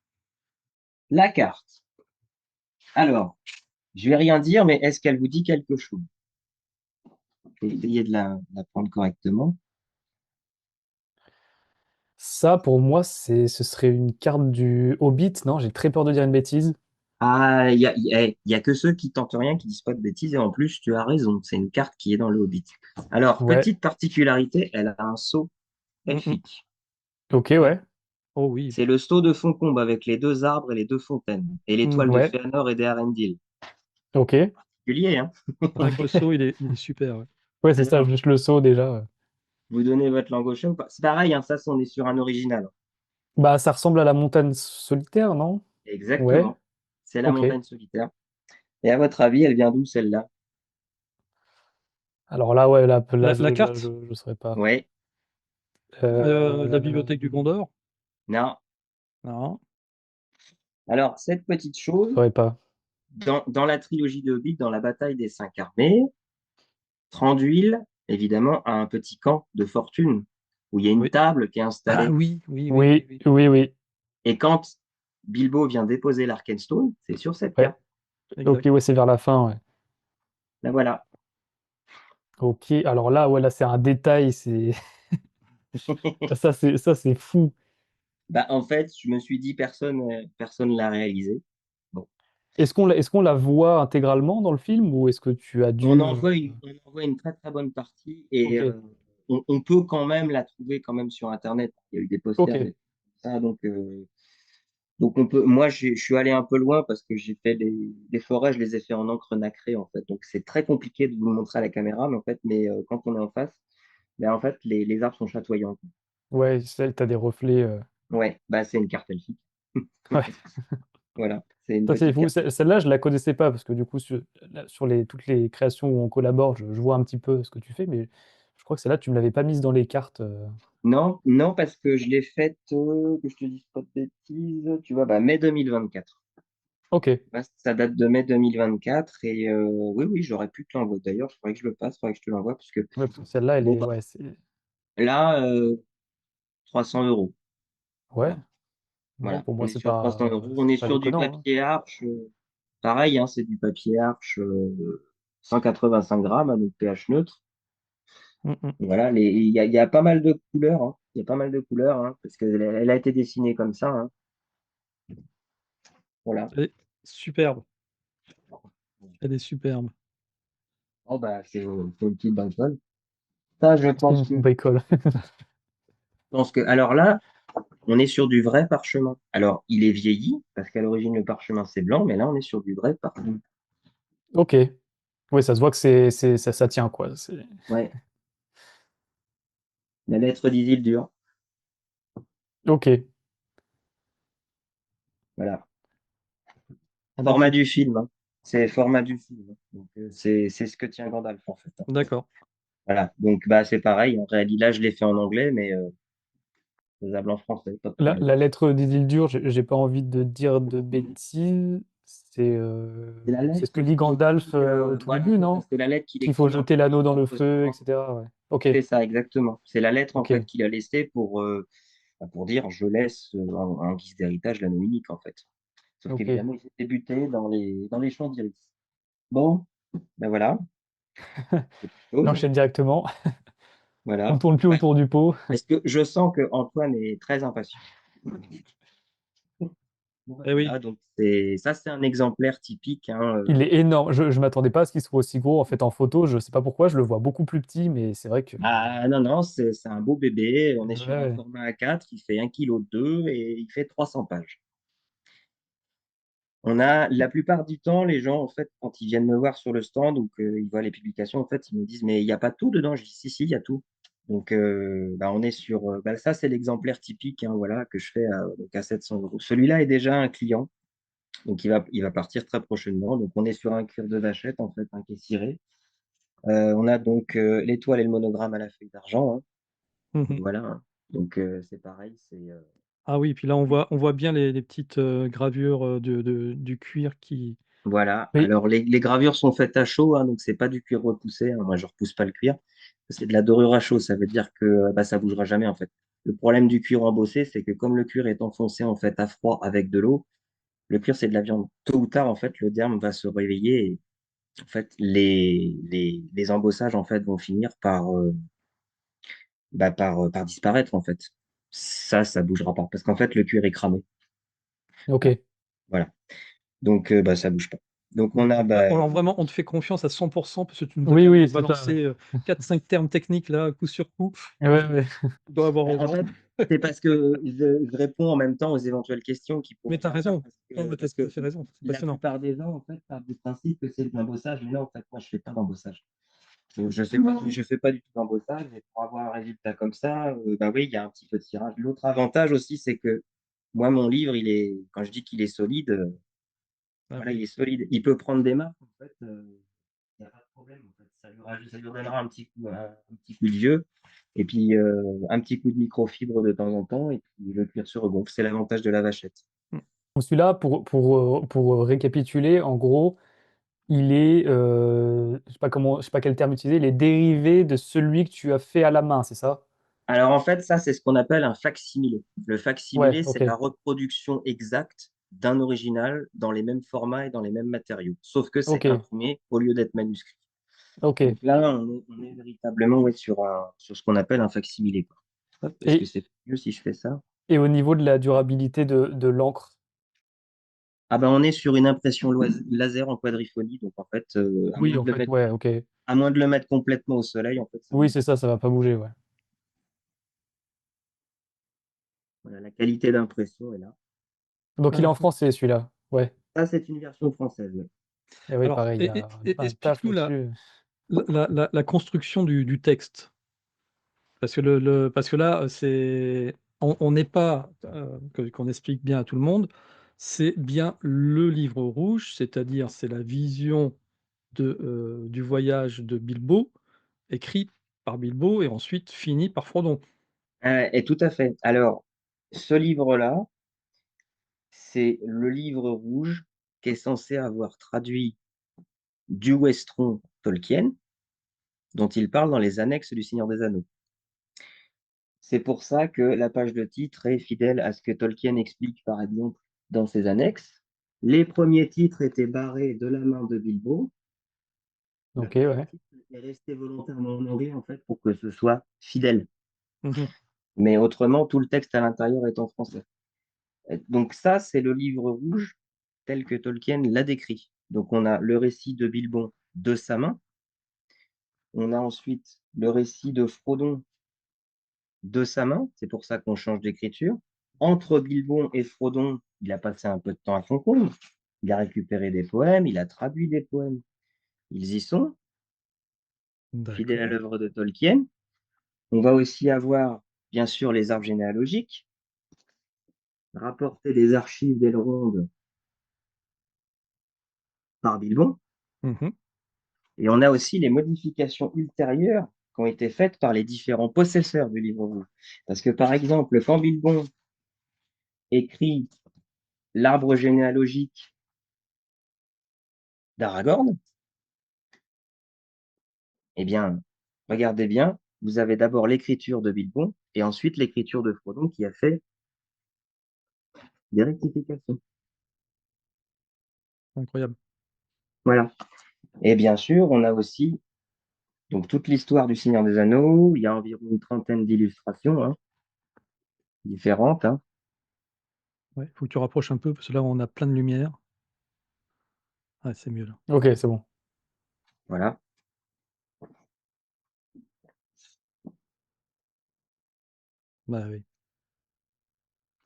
La carte. Alors, je vais rien dire, mais est-ce qu'elle vous dit quelque chose? Je vais essayer de la prendre correctement. Ça, pour moi, ce serait une carte du Hobbit, non? J'ai très peur de dire une bêtise. Ah, il y a que ceux qui tentent rien, qui disent pas de bêtises, et en plus, tu as raison, c'est une carte qui est dans le Hobbit. Alors, Ouais. petite particularité, elle a un sceau Mmh mh. elfique. Ok, ouais. Oh oui, C'est le sceau de Foncombe avec les deux arbres et les deux fontaines, et l'étoile de Ouais. Fëanor et des Arendil. Ok. Particulier, hein? c'est vrai que le saut, il est super, ouais. Ouais, c'est ça, Alors, juste le saut déjà. Ouais. vous donnez votre langue au chat ou pas? C'est pareil, hein, ça, on est sur un original. Bah, ça ressemble à la montagne solitaire, non? Ouais. Exactement. C'est la Ok. montagne solitaire. Et à votre avis, elle vient d'où celle-là? Alors là, ouais, La carte, je saurais pas. Ouais, la bibliothèque du Gondor? non. Non. Alors, cette petite Je chose, saurais pas. dans la trilogie de Hobbit, dans la bataille des cinq armées, Thranduil, évidemment, a un petit camp de fortune où il y a une Oui. table qui est Ah installée. oui, oui, oui, oui, Oui, oui. oui, oui. Et quand Bilbo vient déposer l'Arkenstone, c'est sur cette Ouais. carte. Exact. Ok, ouais, c'est vers la fin, ouais. Là, voilà. Ok, alors là, ouais, là, c'est un détail, c'est ça, c'est fou. Bah, en fait, je me suis dit, personne l'a réalisé. Bon. Est-ce qu'on la voit intégralement dans le film ou est-ce que tu as dû On en voit une très très bonne partie et Ok, on peut quand même la trouver quand même sur Internet. Il y a eu des ok, posters, des trucs comme ça, donc on peut. Moi, je suis allé un peu loin parce que j'ai fait des forêts, je les ai fait en encre nacrée en fait. Donc c'est très compliqué de vous le montrer à la caméra, mais en fait, quand on est en face, ben, en fait, les arbres sont chatoyants. ouais, celle, t'as des reflets. Ouais, bah c'est une carte elfique. Ouais, Voilà, c'est une ça c'est petite fou. carte elfique. Celle-là, je la connaissais pas parce que du coup, sur toutes les créations où on collabore, je vois un petit peu ce que tu fais, mais je crois que celle-là, tu me l'avais pas mise dans les cartes. Non, non, parce que je l'ai faite, que je te dise pas de bêtises, tu vois, bah, mai 2024. Ok, Ouais, ça date de mai 2024 et oui, oui, j'aurais pu te l'envoyer. D'ailleurs, il faudrait que je le passe, il faudrait que je te l'envoie parce que ouais, parce que celle-là, elle bon, est, bah, ouais, là, 300 euros. ouais, Voilà. Non, Voilà, pour on moi, est sur 300 euros. On c'est est pas sur du déconnant, hein. papier Arches, pareil, hein, c'est du papier Arches 185 grammes, hein, donc pH neutre. Mmh mh. Voilà, il y a pas mal de couleurs, hein. Il y a pas mal de couleurs, hein, parce qu'elle a été dessinée comme ça, hein. Voilà. Elle est superbe, elle est superbe. Oh bah, c'est une petite bricole. Ça, Une bricole. je pense que, alors là, on est sur du vrai parchemin. Alors, il est vieilli, parce qu'à l'origine, le parchemin, c'est blanc, mais là, on est sur du vrai parchemin. OK. Ouais, ça se voit que ça tient, quoi. C'est Ouais, la lettre d'Isildur. OK. Voilà. Ah bah, Format faut du film, hein. C'est format du film, hein. Donc, c'est ce que tient Gandalf, en fait, hein. d'accord. Voilà. Donc, bah, c'est pareil. En réalité, là, je l'ai fait en anglais, mais faisable en français, pas de La problème. la lettre d'Isildur, j'ai pas envie de dire de bêtises. C'est la C'est lettre ce que dit qu'il Gandalf, écrit, au tout voilà, début, c'est ça, non? c'est la lettre qu'il Qu'il faut écrit jeter l'anneau dans le entre ses feu et mains. cetera, ouais. OK, C'est ça, exactement. C'est la lettre, en fait, OK, qu'il a laissée pour dire je laisse en guise d'héritage l'anneau unique, en fait. Sauf OK. qu'évidemment, il s'est débuté dans les champs d'iris. Bon, ben voilà, c'est On autre chose. enchaîne directement. On Voilà. tourne plus Ouais. autour du pot. Est-ce que je sens que Antoine est très impatient? Bon, ben Eh oui, voilà, donc c'est un exemplaire typique, hein, Il est énorme. Je m'attendais pas à ce qu'il soit aussi gros, en fait, en photo. Je sais pas pourquoi, je le vois beaucoup plus petit, mais c'est vrai que ah non, non, c'est un beau bébé. On est ouais, sur un ouais. format A4, il fait 1,2 kg et il fait 300 pages. On a la plupart du temps, les gens, en fait, quand ils viennent me voir sur le stand ou qu'ils voient les publications, en fait, ils me disent: «Mais il y a pas tout dedans?» Je dis: «Si, si, il y a tout». Donc bah, on est sur, bah, ça, c'est l'exemplaire typique, hein, voilà, que je fais à 700 €. Celui-là est déjà un client, donc il va partir très prochainement. Donc on est sur un cuir de vachette, en fait, hein, qui est ciré. On a donc, l'étoile et le monogramme à la feuille d'argent, hein. mmh mh. Voilà, hein. Donc c'est pareil, Ah oui, puis là, on voit bien les petites, gravures, de du cuir qui voilà. Mais Alors les gravures sont faites à chaud, hein, donc c'est pas du cuir repoussé, hein. Moi, je repousse pas le cuir. C'est de la dorure à chaud, ça veut dire que, bah, ça bougera jamais, en fait. Le problème du cuir embossé, c'est que comme le cuir est enfoncé, en fait, à froid avec de l'eau, le cuir, c'est de la viande. Tôt ou tard, en fait, le derme va se réveiller et en fait, les embossages, en fait, vont finir par disparaître, en fait. Ça bougera pas parce qu'en fait, le cuir est cramé. OK. Voilà. Donc bah, ça bouge pas. Donc on a, d'accord. Bah, bah, alors vraiment, on te fait confiance à 100 parce que tu nous as Oui, l'air de oui, nous c'est ça, ouais. balancer, 4-5 termes techniques là, coup sur coup. Ouais, ouais. Tu dois avoir bah, en raison. fait, c'est parce que je réponds en même temps aux éventuelles questions qui Mais pourraient tu as faire ça raison. Non, mais tu as parce tout à que fait raison, c'est la passionnant. plupart des gens, en fait, partent du principe que c'est de l'embossage, mais non, en fait, moi, je fais pas d'embossage. Je fais pas du tout d'embossage et pour avoir un résultat comme ça, bah, oui, il y a un petit peu de tirage. L'autre avantage aussi, c'est que moi, mon livre, il est quand je dis qu'il est solide, Ah voilà, oui. il est solide. Il peut prendre des marques, en fait, il y a pas de problème, en fait. Ça lui donnera un petit coup de vieux et puis, un petit coup de microfibre de temps en temps et puis le cuir se regonfle. C'est l'avantage de la vachette. Mmh. Donc celui-là, pour récapituler, en gros, il est, je sais pas quel terme utiliser, il est dérivé de celui que tu as fait à la main, c'est ça? Alors, en fait, ça, c'est ce qu'on appelle un fac-similé. Le Ouais, fac-similé, c'est OK. la reproduction exacte d'un original dans les mêmes formats et dans les mêmes matériaux, sauf que c'est OK. imprimé au lieu d'être manuscrit. OK. Donc là, on est véritablement, ouais, sur ce qu'on appelle un fac-similé, quoi. Hop, est-ce que Et c'est mieux si je fais ça? et au niveau de la durabilité de l'encre? Ah ben, on est sur une impression laser en quadriphonie, donc en fait, Oui, en fait, ouais, OK. à moins de le mettre complètement au soleil, en fait, ça Oui, bouge. c'est ça va pas bouger, ouais. Voilà, la qualité d'impression est là. Donc il est Ah, en français celui-là? Ouais. Ça, c'est une version française, ouais. Et oui, alors pareil, il y a pas un taf explique-nous là-dessus. la construction du texte. Parce que parce que là, c'est on n'est pas, qu'on explique bien à tout le monde, c'est bien le livre rouge, c'est-à-dire c'est la vision du voyage de Bilbo, écrit par Bilbo et ensuite fini par Frodon. Et tout à fait. Alors, ce livre-là, c'est le livre rouge qui est censé avoir traduit du westron Tolkien, dont il parle dans les annexes du Seigneur des Anneaux. C'est pour ça que la page de titre est fidèle à ce que Tolkien explique, par exemple, dans ses annexes. Les premiers titres étaient barrés de la main de Bilbo. La OK, page de ouais. titre est restée volontairement en anglais, en fait, pour que ce soit fidèle. Mmh. Mais autrement, tout le texte à l'intérieur est en français. Donc ça, c'est le livre rouge tel que Tolkien l'a décrit. Donc on a le récit de Bilbon de sa main. On a ensuite le récit de Frodon de sa main. C'est pour ça qu'on change d'écriture. Entre Bilbon et Frodon, il a passé un peu de temps à Foncombe. Il a récupéré des poèmes, il a traduit des poèmes. Ils y sont, fidèles à D'accord. l'œuvre de Tolkien. On va aussi avoir, bien sûr, les arbres généalogiques, rapportés des archives d'Elrond par Bilbon. Mmh. Et on a aussi les modifications ultérieures qui ont été faites par les différents possesseurs du livre rouge. Parce que, par exemple, quand Bilbon écrit l'arbre généalogique d'Aragorn, eh bien, regardez bien, vous avez d'abord l'écriture de Bilbon et ensuite l'écriture de Frodon qui a fait des rectifications. Incroyable. Voilà. Et bien sûr, on a aussi donc toute l'histoire du Seigneur des Anneaux. Il y a environ une trentaine d'illustrations différentes. Ouais, faut que tu rapproches un peu parce que là, on a plein de lumière. Ah, c'est mieux là. OK, c'est bon. Voilà. Bah, oui.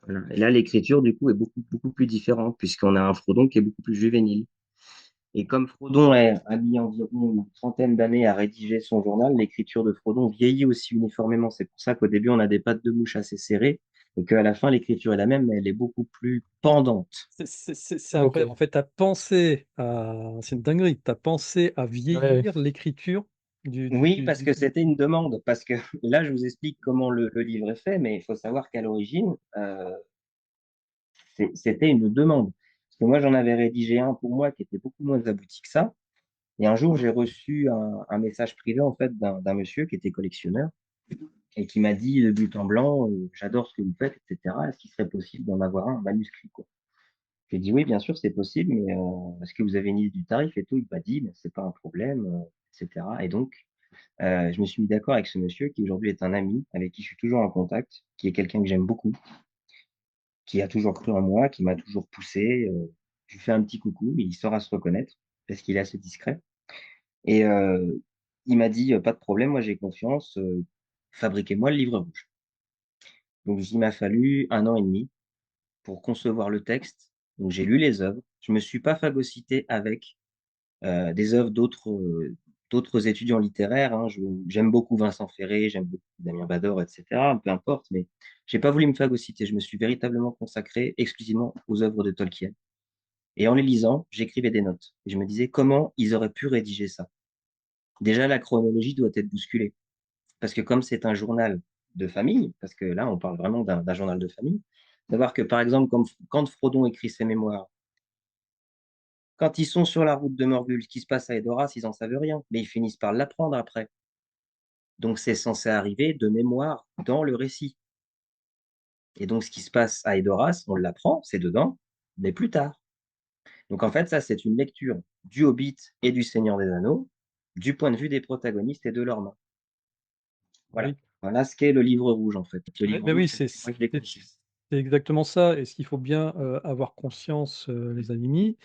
Voilà. Et là, l'écriture, du coup, est beaucoup plus différente, puisqu'on a un Frodon qui est beaucoup plus juvénile. Et comme a mis environ une trentaine d'années à rédiger son journal, l'écriture de Frodon vieillit aussi uniformément. C'est pour ça qu'au début, on a des pattes de mouche assez serrées, et qu'à la fin, l'écriture est la même, mais elle est beaucoup plus pendante. C'est incroyable. En OK. fait, tu as pensé à c'est une dinguerie, tu as pensé à Ouais, ouais. vieillir l'écriture Oui, parce du que c'était une demande, parce que là, je vous explique comment le livre est fait, mais il faut savoir qu'à l'origine, c'était une demande. Parce que moi, j'en avais rédigé un pour moi qui était beaucoup moins abouti que ça. Et un jour, j'ai reçu un message privé en fait d'un monsieur qui était collectionneur et qui m'a dit de but en blanc, j'adore ce que vous faites, etc. Est-ce qu'il serait possible d'en avoir un manuscrit, quoi? J'ai dit oui, bien sûr, c'est possible, mais est-ce que vous avez une idée du tarif et tout? Il m'a dit, mais c'est pas un problème, etc. Et donc, je me suis mis d'accord avec ce monsieur qui aujourd'hui est un ami avec qui je suis toujours en contact, qui est quelqu'un que j'aime beaucoup, qui a toujours cru en moi, qui m'a toujours poussé. Je lui fais un petit coucou, mais il saura se reconnaître parce qu'il est assez discret. Et il m'a dit: «Pas de problème, moi j'ai confiance, fabriquez-moi le livre rouge». Donc il m'a fallu 1 an et demi pour concevoir le texte. Donc j'ai lu les œuvres. Je me suis pas phagocyté avec, des œuvres d'autres étudiants littéraires, Je j'aime beaucoup Vincent Ferré, j'aime beaucoup Damien Bador et cetera, peu importe, mais j'ai pas voulu me phagocyter. Je me suis véritablement consacré exclusivement aux œuvres de Tolkien et en les lisant, j'écrivais des notes et je me disais: «Comment ils auraient pu rédiger ça?» Déjà la chronologie doit être bousculée. Parce que comme c'est un journal de famille, parce que là, on parle vraiment d'un journal de famille, savoir que, par exemple, quand Frodon écrit ses mémoires, quand ils sont sur la route de Morgul, ce qui se passe à Edoras, ils en savent rien, mais ils finissent par l'apprendre après. Donc c'est censé arriver de mémoire dans le récit. Et donc ce qui se passe à Edoras, on l'apprend, c'est dedans, mais plus tard. Donc en fait, ça, c'est une lecture du Hobbit et du Seigneur des Anneaux, du point de vue des protagonistes et de leurs mains. Voilà. oui. Voilà ce qu'est le livre rouge, en fait. Le livre Mais rouge, oui, tel que moi je l'ai c'est conçu. c'est exactement ça et ce qu'il faut bien, avoir conscience, les amis,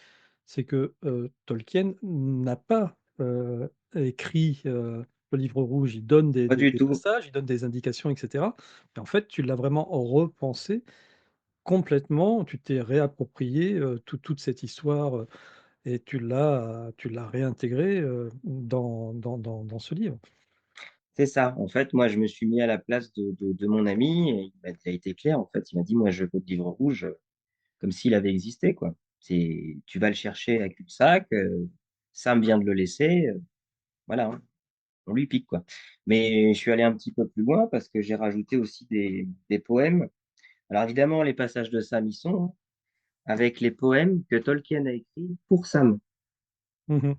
c'est que, Tolkien n'a pas, écrit, le livre rouge. Il donne Pas du des tout. passages, il donne des indications et cetera. Et en fait, tu l'as vraiment repensé complètement. Tu t'es réapproprié, toute cette histoire, et tu l'as réintégrée, dans ce livre. C'est ça. En fait, moi, je me suis mis à la place de mon ami et il a été clair, en fait. Il m'a dit: «Moi, je veux le livre rouge, comme s'il avait existé, quoi. C'est tu vas le chercher à cul-de-sac, Sam vient de le laisser, voilà, on lui pique, quoi». Mais je suis allé un petit peu plus loin parce que j'ai rajouté aussi des poèmes. Alors évidemment, les passages de Sam y sont, avec les poèmes que Tolkien a écrits pour Sam. Mmh.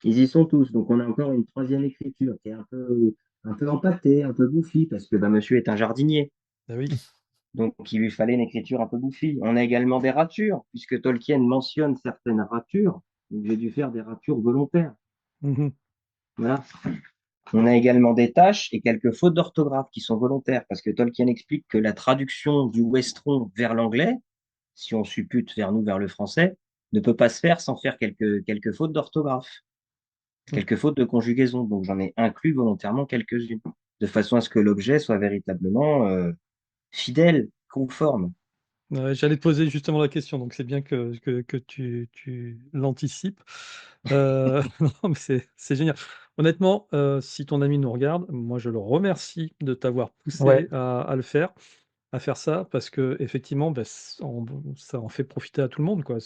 Ils y sont tous, donc on a encore une troisième écriture qui est un peu empâté, un peu bouffi, parce que bah, monsieur est un jardinier. Bah oui. Donc, il lui fallait une écriture un peu bouffie. On a également des ratures, puisque Tolkien mentionne certaines ratures. Donc, j'ai dû faire des ratures volontaires. Mmh. Voilà. On a également des tâches et quelques fautes d'orthographe qui sont volontaires, parce que Tolkien explique que la traduction du westron vers l'anglais, si on suppute vers nous, vers le français, ne peut pas se faire sans faire quelques fautes d'orthographe, Mmh. quelques fautes de conjugaison. Donc, j'en ai inclus volontairement quelques-unes, de façon à ce que l'objet soit véritablement fidèle, conforme. Ouais, j'allais te poser justement la question, donc c'est bien que tu l'anticipes. Non, mais c'est génial. Honnêtement, si ton ami nous regarde, moi je le remercie de t'avoir poussé Ouais, à le faire, à faire ça parce qu'effectivement, bah, ça en fait profiter à tout le monde, quoi.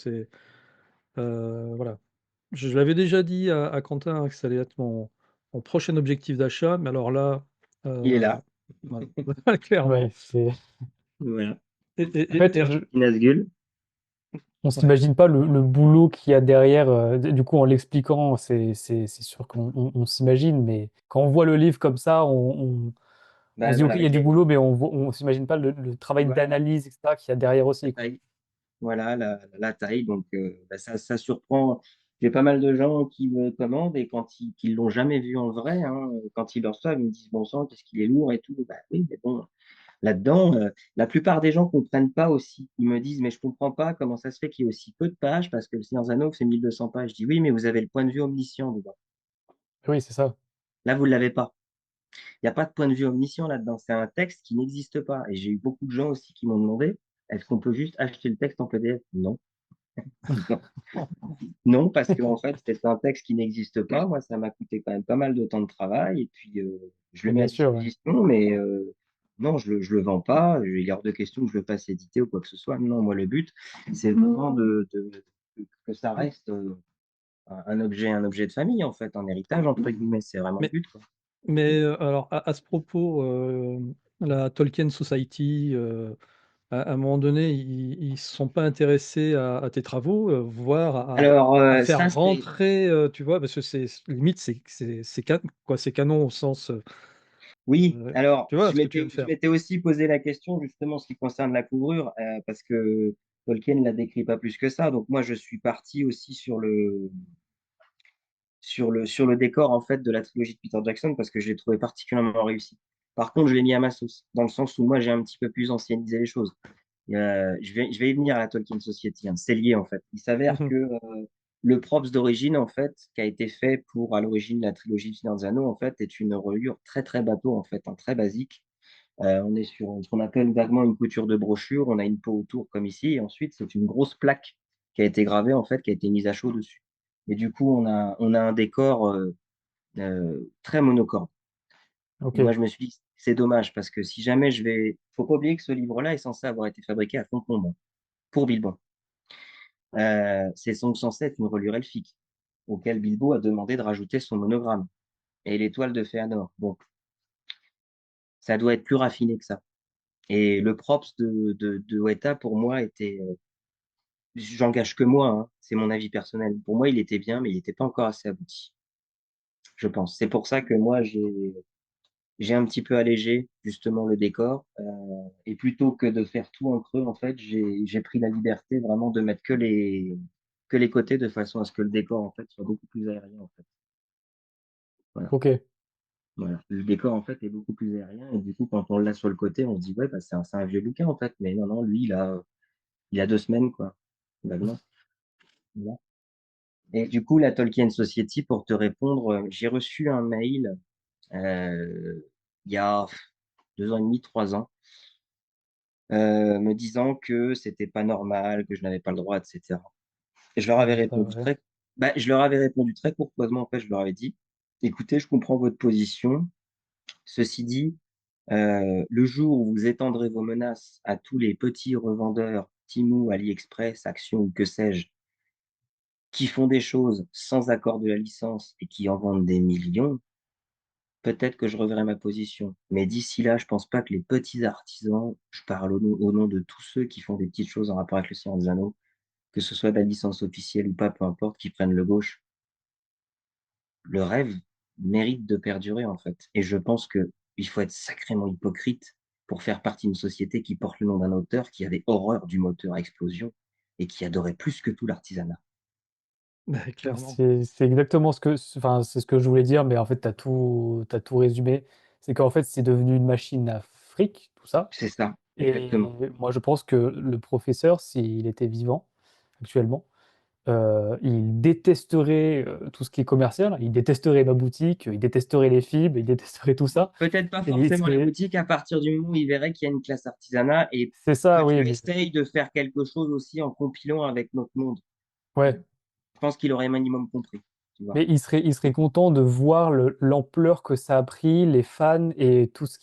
Voilà. Je l'avais déjà dit à Quentin, hein, que ça allait être mon prochain objectif d'achat, mais alors là, Il est heu, là. voilà, clairement. ouais, c'est Voilà. Et en et et fait, et je Nazgûl. on ouais. s'imagine pas le boulot qu'il y a derrière, du coup, en l'expliquant, c'est sûr qu'on s'imagine, mais quand on voit le livre comme ça, on Bah, se dit: «OK, voilà, il y a du boulot», mais on s'imagine pas le travail voilà, d'analyse et cetera qu'il y a derrière la aussi, quoi. taille. Voilà, la taille. Donc, bah, ça surprend. J'ai pas mal de gens qui me commandent et qui l'ont jamais vu en vrai, hein, quand ils le reçoivent, ils me disent: «Bon sang, qu'est-ce qu'il est lourd et tout». Bah oui, mais bon, là-dedans, la plupart des gens comprennent pas aussi. Ils me disent: «Mais je comprends pas comment ça se fait qu'il y ait aussi peu de pages parce que Le Seigneur des Anneaux fait 1 200 pages». Je dis: «Oui, mais vous avez le point de vue omniscient dedans. Oui, c'est ça. Là, vous l'avez pas. Il y a pas de point de vue omniscient là-dedans. C'est un texte qui n'existe pas». Et j'ai eu beaucoup de gens aussi qui m'ont demandé: «Est-ce qu'on peut juste acheter le texte en PDF?» Non. Non, parce qu'en fait, c'est un texte qui n'existe pas. Moi, ça m'a coûté quand même pas mal de temps de travail et puis, je le mets Bien à sûr, ouais. disposition, mais non, je le vends pas. Il est hors de question que je le fasse éditer ou quoi que ce soit. Non, moi, le but, c'est vraiment que ça reste, un objet de famille, en fait, un héritage, entre guillemets. C'est vraiment le Mais but, quoi. alors à ce propos, la Tolkien Society, à un moment donné, ils se sont pas intéressés à tes travaux, voire Alors, à faire ça, c'est rentrer, tu vois? Parce que c'est limite, c'est canon au sens, oui, alors tu vois je ce que tu viens m'étais de je faire? m'étais aussi posé la question justement en ce qui concerne la couvrure, parce que Tolkien la décrit pas plus que ça. Donc moi, je suis parti aussi sur le décor en fait de la trilogie de Peter Jackson parce que je l'ai trouvé particulièrement réussi. Par contre, je l'ai mis à ma sauce, dans le sens où moi j'ai un petit peu plus anciennisé les choses. Je vais y venir à la Tolkien Society, hein, c'est lié en fait. Il s'avère Mmh. que le props d'origine en fait, qui a été fait pour à l'origine la trilogie de Seigneur des Anneaux en fait, est une reliure très très bateau en fait, hein, très basique. On est sur ce qu'on appelle vaguement une couture de brochure. On a une peau autour comme ici, et ensuite c'est une grosse plaque qui a été gravée en fait, qui a été mise à chaud dessus. Et du coup, on a un décor très monocorde. Et moi, OK. je me suis dit, c'est dommage parce que si jamais faut pas oublier que ce livre-là est censé avoir été fabriqué à Fontcombe pour Bilbon. C'est donc censé être une reliure elfique auquel Bilbo a demandé de rajouter son monogramme et l'étoile de Fëanor. Bon, ça doit être plus raffiné que ça. Et le props de Weta, pour moi, était, j'engage que moi, hein, c'est mon avis personnel. Pour moi, il était bien, mais il n'était pas encore assez abouti, je pense. C'est pour ça que moi, j'ai un petit peu allégé justement le décor. Et plutôt que de faire tout en creux, en fait, j'ai pris la liberté vraiment de mettre que les côtés de façon à ce que le décor, en fait, soit beaucoup plus aérien, en fait. Voilà. OK. Voilà. Le décor, en fait, est beaucoup plus aérien. Et du coup, quand on l'a sur le côté, on se dit, ouais, bah, c'est un vieux bouquin, en fait. Mais non, non, lui, il a 2 semaines, quoi. Vaguement. Voilà. Et du coup, la Tolkien Society, pour te répondre, j'ai reçu un mail il y a 2 ans et demi, 3 ans, me disant que c'était pas normal, que je n'avais pas le droit, etc. Et je leur avais Comment ça, répondu ouais. je leur avais répondu très courtoisement. En fait, je leur avais dit, écoutez, je comprends votre position. Ceci dit, le jour où vous étendrez vos menaces à tous les petits revendeurs, Temu, AliExpress, Action ou que sais-je, qui font des choses sans accord de la licence et qui en vendent des millions, peut-être que je reverrai ma position. Mais d'ici là, je pense pas que les petits artisans, je parle au nom de tous ceux qui font des petites choses en rapport avec le Seigneur des Anneaux, que ce soit de la licence officielle ou pas, peu importe, qui prennent le gauche. Le rêve, mérite de perdurer, en fait. Et je pense que il faut être sacrément hypocrite pour faire partie d'une société qui porte le nom d'un auteur qui avait horreur du moteur à explosion et qui adorait plus que tout l'artisanat. Bah, clairement. C'est exactement enfin, c'est ce que je voulais dire, mais en fait, t'as tout résumé. C'est qu'en fait, c'est devenu une machine à fric, tout ça. C'est ça, Et exactement. moi, je pense que le professeur, s'il était vivant actuellement, il détesterait tout ce qui est commercial. Il détesterait ma boutique, il détesterait les fibres, il détesterait tout ça. Peut-être pas Et il forcément la serait... boutique à partir du moment où il verrait qu'il y a une classe artisanat et C'est que ça, oui, tu mais essayes de faire quelque chose aussi en compilant avec notre monde. ouais. Je pense qu'il aurait minimum compris, tu vois. Mais il serait content de voir l'ampleur que ça a pris, les fans et tout ce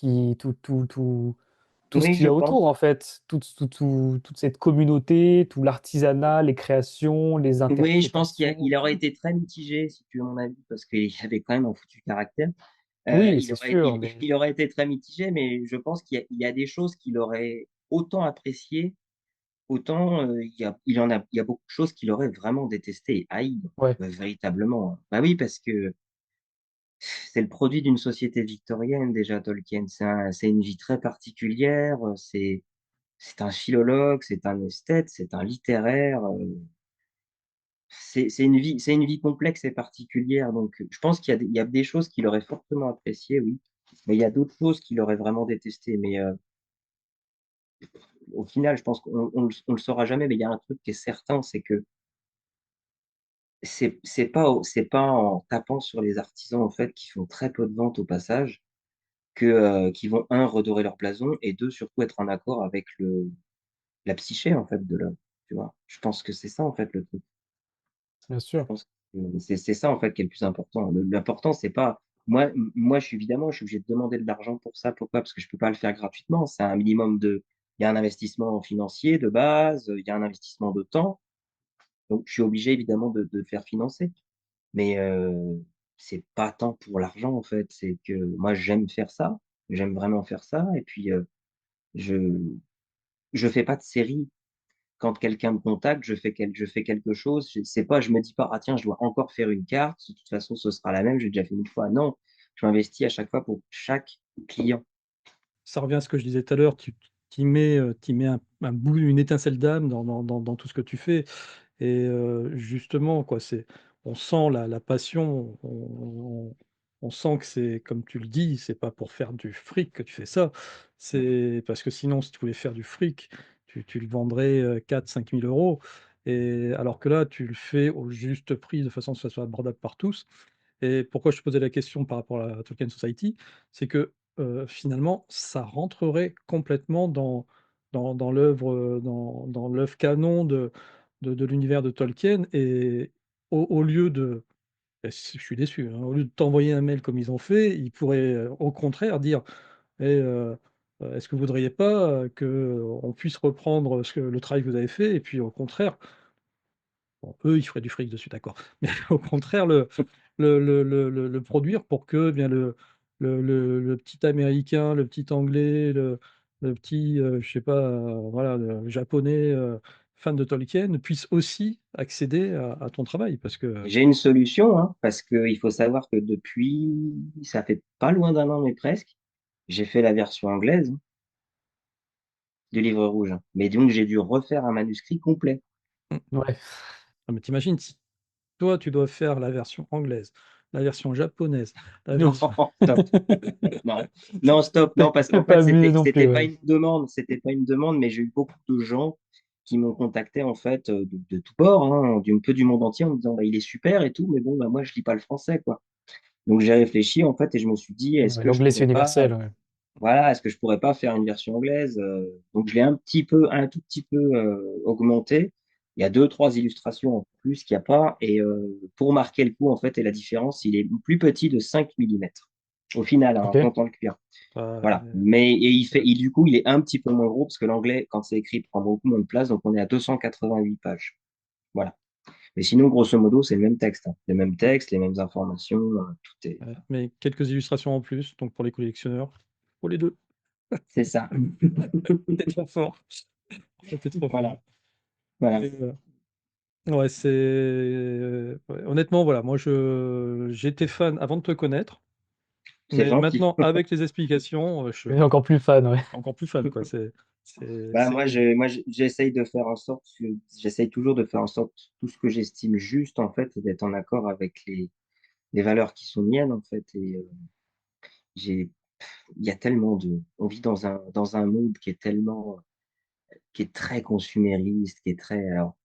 Oui, qu'il y je a autour, pense. en fait. Toute cette communauté, tout l'artisanat, les créations, les Oui, je pense interprétations. il aurait été très mitigé, si tu veux mon avis, parce qu'il avait quand même un foutu caractère. Oui, c'est sûr, mais Il aurait été très mitigé, mais je pense il y a des choses qu'il aurait autant appréciées, autant il y a beaucoup de choses qu'il aurait vraiment détestées et haï, ouais, véritablement. Bah oui, parce que c'est le produit d'une société victorienne déjà, Tolkien. C'est une vie très particulière. C'est un philologue, c'est un esthète, c'est un littéraire. C'est une vie complexe et particulière. Donc, je pense il y a des choses qu'il aurait fortement appréciées, oui. Mais il y a d'autres choses qu'il aurait vraiment détestées. Mais au final, je pense on le saura jamais. Mais il y a un truc qui est certain, c'est que c'est pas en tapant sur les artisans en fait qui font très peu de ventes au passage que qui vont un redorer leur blason et deux surtout être en accord avec le la psyché en fait de l'homme. Tu vois? Je pense que c'est ça en fait le truc. bien Je sûr. pense que c'est ça en fait qui est le plus important. L'important c'est pas moi je suis évidemment je suis obligé de demander de l'argent pour ça. Pourquoi? Parce que je peux pas le faire gratuitement. C'est un minimum de il y a un investissement financier de base, il y a un investissement de temps. Donc je suis obligé évidemment de le faire financer. Mais c'est pas tant pour l'argent en fait, c'est que moi j'aime faire ça, j'aime vraiment faire ça et puis je je fais pas de série. Quand quelqu'un me contacte, je fais quelque chose, c'est pas je me dis pas: «Ah tiens, je dois encore faire une carte, de toute façon ce sera la même, j'ai déjà fait une fois». Non, je m'investis à chaque fois pour chaque client. Ça revient à ce que je disais tout à l'heure, tu mets un bout, une étincelle d'âme dans tout ce que tu fais. Et justement, quoi, on sent la passion, on sent que c'est comme tu le dis, c'est pas pour faire du fric que tu fais ça. C'est parce que sinon, si tu voulais faire du fric, tu le vendrais, 4 000 à 5 000 €. Et alors que là, tu le fais au juste prix, de façon à ce que ça soit abordable par tous. Et pourquoi je te posais la question par rapport à la Tolkien Society, c'est que, finalement, ça rentrerait complètement dans l'œuvre, dans l'œuvre canon de l'univers de Tolkien. Et au lieu de je suis déçu, hein, au lieu de t'envoyer un mail comme ils ont fait, ils pourraient, au contraire dire: «Eh, est-ce que vous voudriez pas, qu'on puisse reprendre le travail que vous avez fait?» Et puis au contraire, bon, eux, ils feraient du fric dessus, d'accord. Mais au contraire, le produire pour que, eh bien, le petit américain, le petit anglais, le petit, je sais pas, voilà, le japonais, fan de Tolkien puisse aussi accéder à ton travail parce que J'ai une solution, hein, parce qu'il faut savoir que depuis ça fait pas loin d'un an mais presque, j'ai fait la version anglaise du Livre rouge, hein. Mais donc j'ai dû refaire un manuscrit complet. Mmh, ouais. non, mais tu si toi, tu dois faire la version anglaise, la version japonaise, la Non, version stop. Non, non, stop, non, parce C'est qu'en pas fait, abusé non plus, ouais. c'était pas une demande, mais j'ai eu beaucoup de gens qui m'ont contacté, en fait, de tous bords, hein, un peu du monde entier, en me disant, bah, il est super et tout, mais bon, bah, moi, je lis pas le français, quoi. Donc, j'ai réfléchi, en fait, et je me suis dit, est-ce Ouais, que je l'anglais, c'est pourrais pas, universel, ouais. voilà, est-ce que je pourrais pas faire une version anglaise? Donc, je l'ai un tout petit peu augmenté. Il y a deux, trois illustrations en plus qu'il n'y a pas, et pour marquer le coup, en fait, et la différence, il est plus petit de 5 millimètres au final, hein, en OK. comptant le cuir. Voilà. heu, Mais et du coup, il est un petit peu moins gros parce que l'anglais, quand c'est écrit, prend beaucoup moins de place. Donc, on est à 288 pages. Voilà. Mais sinon, grosso modo, c'est le même texte, hein. Le même texte, les mêmes informations, tout est. mais quelques illustrations en plus, donc pour les collectionneurs, pour les 2. C'est ça. Tu trop fort, tu trop fort. Voilà. Voilà. Et ouais, c'est ouais, honnêtement, voilà, moi, j'étais fan avant de te connaître, C'est mais gentil. maintenant avec les explications, je suis Et encore plus fan, ouais. encore plus fan, quoi. Bah, C'est cool. j'essaye de faire en sorte, j'essaye toujours de faire en sorte tout ce que j'estime juste, en fait, et d'être en accord avec les valeurs qui sont miennes, en fait. Et j'ai, il y a tellement on vit dans un monde qui est qui est très consumériste, qui est très, alors,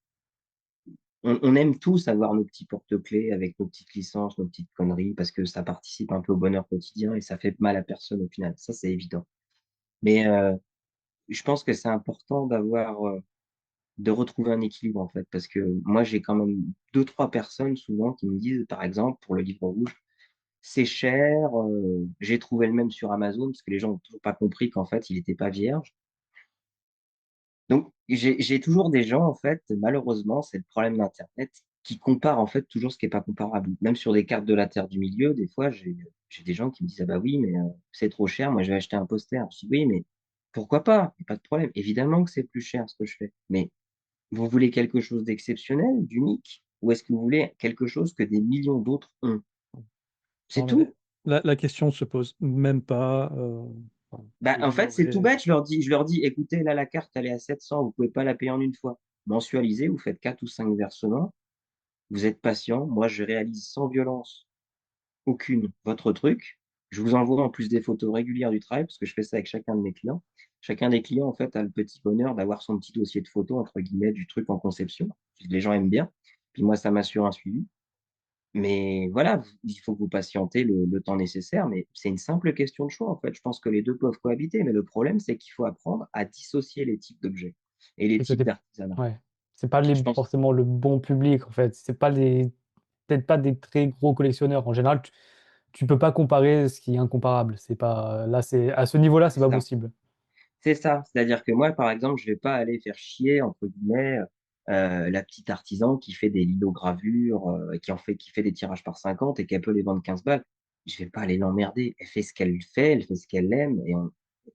on aime tous avoir nos petits porte-clés avec nos petites licences, nos petites conneries, parce que ça participe un peu au bonheur quotidien et ça fait mal à personne au final. Ça, c'est évident. Mais je pense que c'est important de retrouver un équilibre, en fait, parce que moi, j'ai quand même deux, trois personnes souvent qui me disent, par exemple, pour le livre rouge, c'est cher, j'ai trouvé le même sur Amazon, parce que les gens n'ont toujours pas compris qu'en fait, il n'était pas vierge. Donc, j'ai toujours des gens, en fait, malheureusement, c'est le problème d'Internet, qui comparent, en fait, toujours ce qui n'est pas comparable. Même sur des cartes de la Terre du Milieu, des fois, j'ai des gens qui me disent, ah bah oui, mais c'est trop cher, moi, je vais acheter un poster. Je dis, oui, mais pourquoi pas? Il n'y a pas de problème. Évidemment que c'est plus cher, ce que je fais. Mais vous voulez quelque chose d'exceptionnel, d'unique, ou est-ce que vous voulez quelque chose que des millions d'autres ont? C'est Non, mais tout. la question se pose même pas, enfin, Bah, en vous fait, c'est tout aurez bête. Je leur dis, écoutez, là, la carte, elle est à 700, vous pouvez pas la payer en une fois. Mensualisez, vous faites 4 ou 5 versements, vous êtes patient. Moi, je réalise sans violence aucune votre truc. Je vous envoie en plus des photos régulières du travail, parce que je fais ça avec chacun de mes clients. Chacun des clients, en fait, a le petit bonheur d'avoir son petit dossier de photos, entre guillemets, du truc en conception. Les gens aiment bien. Puis moi, ça m'assure un suivi. Mais voilà, il faut que vous patientez le temps nécessaire, mais c'est une simple question de choix, en fait. Je pense que les deux peuvent cohabiter, mais le problème, c'est qu'il faut apprendre à dissocier les types d'objets et les Et types c'était d'artisanat. ouais. C'est pas Je pense, forcément le bon public, en fait. C'est pas les peut-être pas des très gros collectionneurs. En général, tu peux pas comparer ce qui est incomparable. C'est pas là, c'est à ce niveau-là, c'est c'est pas ça. possible. C'est ça. C'est-à-dire que moi, par exemple, je vais pas aller faire chier, entre guillemets, la petite artisan qui fait des lithogravures, qui fait des tirages par 50 et qui peut les vendre 15 balles. Je vais pas aller l'emmerder. Elle fait ce qu'elle fait, elle fait ce qu'elle aime et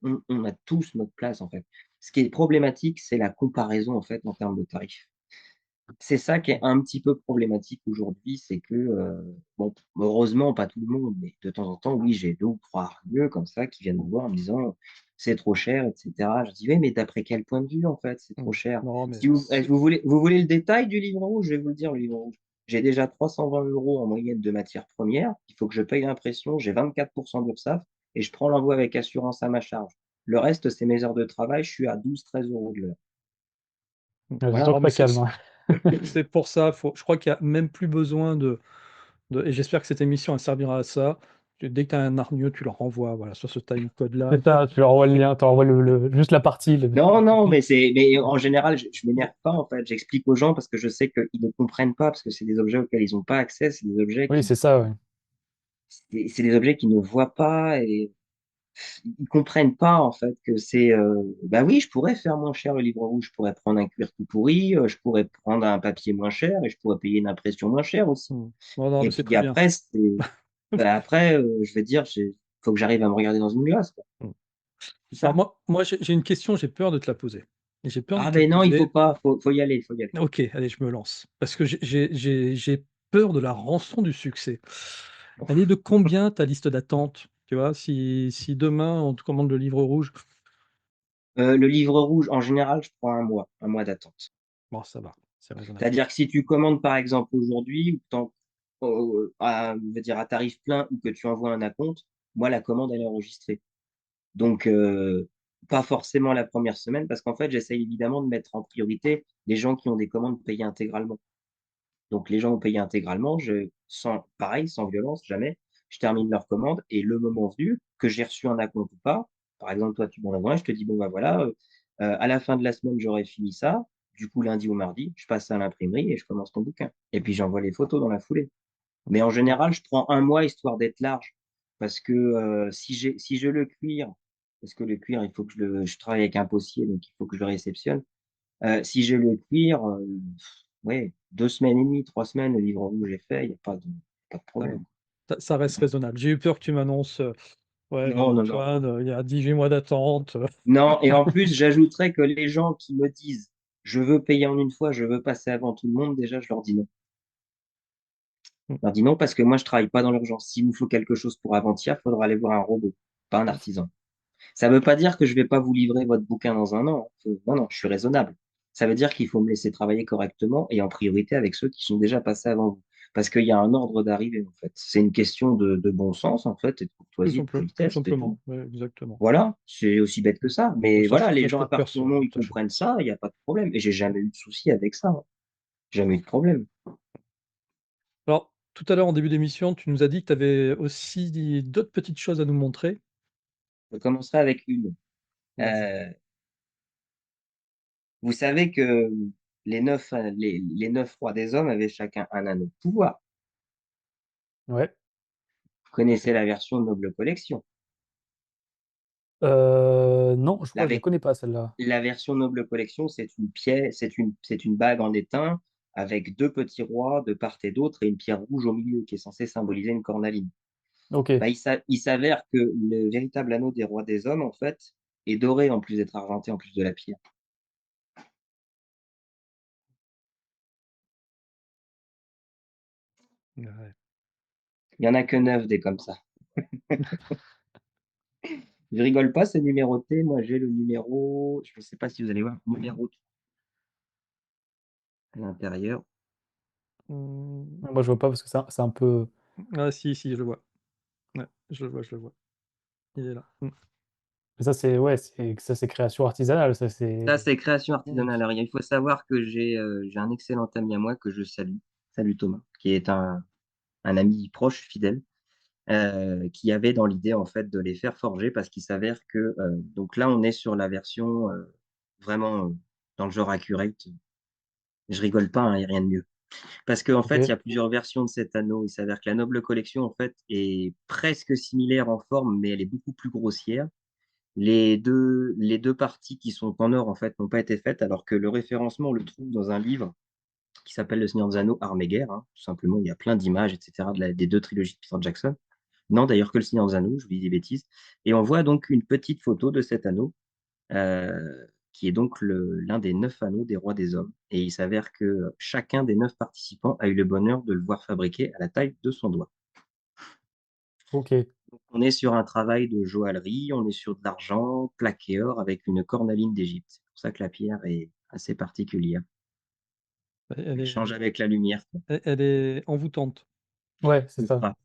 on a tous notre place, en fait. Ce qui est problématique, c'est la comparaison, en fait, en termes de tarifs. C'est ça qui est un petit peu problématique aujourd'hui, c'est que, bon, heureusement, pas tout le monde, mais de temps en temps, oui, j'ai deux ou trois lieux comme ça qui viennent me voir en me disant c'est trop cher, etc. Je dis oui, mais d'après quel point de vue, en fait, c'est trop cher. non, mais Si vous voulez le détail du livre rouge, je vais vous le dire, le livre rouge. J'ai déjà 320 € en moyenne de matières premières. Il faut que je paye l'impression. J'ai 24% d'URSSAF et je prends l'envoi avec assurance à ma charge. Le reste, c'est mes heures de travail. Je suis à 12-13 € de l'heure. C'est sûr Voilà. que non, mais ça calme, hein. c'est pour ça, je crois qu'il y a même plus besoin et j'espère que cette émission, elle servira à ça. Dès que tu as un hargneux, tu le renvoies, voilà, sur ce time code-là. C'est ça, tu leur envoies le lien, tu leur envoies juste la partie, Non, non, mais en général, je m'énerve pas, en fait. J'explique aux gens parce que je sais qu'ils ne comprennent pas, parce que c'est des objets auxquels ils n'ont pas accès, Oui, c'est ça, ouais. c'est des objets qu'ils ne voient pas et ils comprennent pas, en fait, que c'est, bah oui, je pourrais faire moins cher le livre rouge, je pourrais prendre un cuir tout pourri, je pourrais prendre un papier moins cher et je pourrais payer une impression moins chère aussi. Mmh. Non, non, Et mais c'est puis très bien. après, bah après, je vais dire, faut que j'arrive à me regarder dans une glace, quoi. Mmh. C'est Alors ça. moi, j'ai une question, j'ai peur de te la poser. Et j'ai peur de Ah te la ben non, il faut poser. pas, faut y aller, faut y aller. OK, allez, je me lance. Parce que j'ai peur de la rançon du succès. Elle est de combien ta liste d'attente? Tu vois? Si demain on te commande le livre rouge, Le livre rouge, en général, je prends un mois d'attente. bon ça va, c'est raisonnable. C'est-à-dire que si tu commandes, par exemple, aujourd'hui, ou on va dire à tarif plein, ou que tu envoies un acompte, moi, la commande, elle est enregistrée. Donc, pas forcément la première semaine, parce qu'en fait, j'essaye évidemment de mettre en priorité les gens qui ont des commandes payées intégralement. Donc, les gens ont payé intégralement, pareil, sans violence, jamais, je termine leur commande, et le moment venu, que j'ai reçu un acompte ou pas, par exemple, toi, tu m'en envoies, je te dis, bon, bah voilà, à la fin de la semaine, j'aurai fini ça, du coup, lundi ou mardi, je passe à l'imprimerie et je commence ton bouquin. Et puis, j'envoie les photos dans la foulée. Mais en général, je prends un mois histoire d'être large, parce que si je le cuir, parce que le cuir, il faut que je travaille avec un postier, donc il faut que je le réceptionne. Si j'ai le cuir, ouais, 2 semaines et demie, 3 semaines, le livre rouge est fait, il n'y a pas de Ça va. problème. Ça reste raisonnable. J'ai eu peur que tu m'annonces, «Ouais, Non, non, non. Antoine, il y a 18 mois d'attente». Non, et en plus, j'ajouterais que les gens qui me disent, je veux payer en une fois, je veux passer avant tout le monde, déjà, je leur dis non. Mmh. Je leur dis: «Non, parce que moi, je travaille pas dans l'urgence. S'il vous faut quelque chose pour avant-hier, il faudra aller voir un robot, pas un artisan. Ça veut pas dire que je vais pas vous livrer votre bouquin dans un an, hein. Non, non, je suis raisonnable. Ça veut dire qu'il faut me laisser travailler correctement et en priorité avec ceux qui sont déjà passés avant vous. Parce qu'il y a un ordre d'arrivée, en fait. C'est une question de bon sens, en fait, et de courtoisie, de Tout politesse, c'est tout. simplement, ouais, exactement. Voilà, c'est aussi bête que ça. Donc Mais ça voilà, change les notre gens à partir du perso, moment où ils tout à fait. comprennent ça, il n'y a pas de problème. Et j'ai jamais eu de souci avec ça, hein. Jamais eu de problème. Alors, tout à l'heure, en début d'émission, tu nous as dit que tu avais aussi d'autres petites choses à nous montrer. Je commencerai avec une. Vas-y. Euh, Vous savez que les 9 rois des hommes avaient chacun un anneau de pouvoir. Ouais. Vous connaissez la version Noble Collection. Non, je La, crois que je la ve- connais pas celle-là. la version Noble Collection, c'est une pièce, c'est une bague en étain avec deux petits rois de part et d'autre et une pierre rouge au milieu qui est censée symboliser une cornaline. Ok, Bah, il s'avère que le véritable anneau des rois des hommes, en fait, est doré en plus d'être argenté en plus de la pierre. Ouais. Il y en a que 9 des comme ça. Je rigole pas, c'est numéroté. Moi, j'ai le numéro, je ne sais pas si vous allez voir, numéro à l'intérieur. Mmh, moi je vois pas parce que c'est un peu. ah si, si, je le vois. Ouais, je le vois, je le vois. Il est là. Mmh. Mais ça c'est ouais, c'est création artisanale, ça Ça, c'est c'est création artisanale. unique. Alors, il faut savoir que j'ai un excellent ami à moi que je salue. Salut Thomas, qui est un ami proche, fidèle, qui avait dans l'idée en fait de les faire forger parce qu'il s'avère que donc là on est sur la version vraiment dans le genre accurate. Je rigole pas, hein, il n'y a rien de mieux. Parce qu'en fait, il y Ok, a plusieurs versions de cet anneau. Il s'avère que la Noble Collection en fait est presque similaire en forme, mais elle est beaucoup plus grossière. Les deux parties qui sont en or en fait n'ont pas été faites, alors que le référencement on le trouve dans un livre qui s'appelle Le Seigneur des Anneaux, Armes et Guerre, hein. Tout simplement, il y a plein d'images, etc. des deux trilogies de Peter Jackson. Non, d'ailleurs que le Seigneur des Anneaux, je vous dis des bêtises. Et on voit donc une petite photo de cet anneau, qui est donc l'un des 9 anneaux des rois des hommes. Et il s'avère que chacun des 9 participants a eu le bonheur de le voir fabriquer à la taille de son doigt. ok, Donc, on est sur un travail de joaillerie, on est sur de l'argent plaqué or avec une cornaline d'Égypte. C'est pour ça que la pierre est assez particulière. Elle Elle est change avec la lumière, quoi. elle est envoûtante. ouais, c'est N'est-ce ça. pas?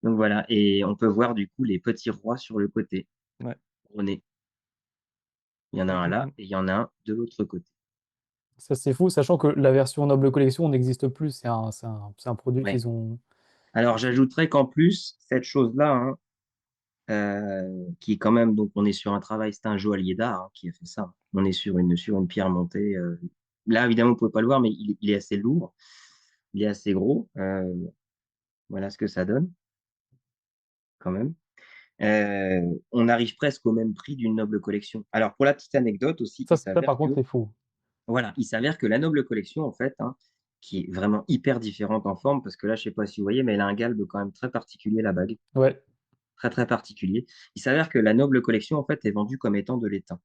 Donc voilà, et on peut voir du coup les petits rois sur le côté. Ouais. Couronné. Il y en a Mmh, un mmh là mh. et il y en a un de l'autre côté. Ça c'est fou, sachant que la version Noble Collection n'existe plus, c'est un produit Ouais. qu'ils ont. Alors j'ajouterais qu'en plus, cette chose-là, hein, qui est quand même, donc on est sur un travail, c'est un joaillier d'art hein, qui a fait ça. On est sur une pierre montée. Là, évidemment, vous ne pouvez pas le voir, mais il est assez lourd, il est assez gros. Voilà ce que ça donne, quand même. On arrive presque au même prix d'une noble collection. Alors, pour la petite anecdote aussi, Ça par contre c'est fou. il s'avère que la noble collection, en fait, hein, qui est vraiment hyper différente en forme, parce que là, je sais pas si vous voyez, mais elle a un galbe quand même très particulier, la bague, Ouais, très très particulier. Il s'avère que la noble collection, en fait, est vendue comme étant de l'étain.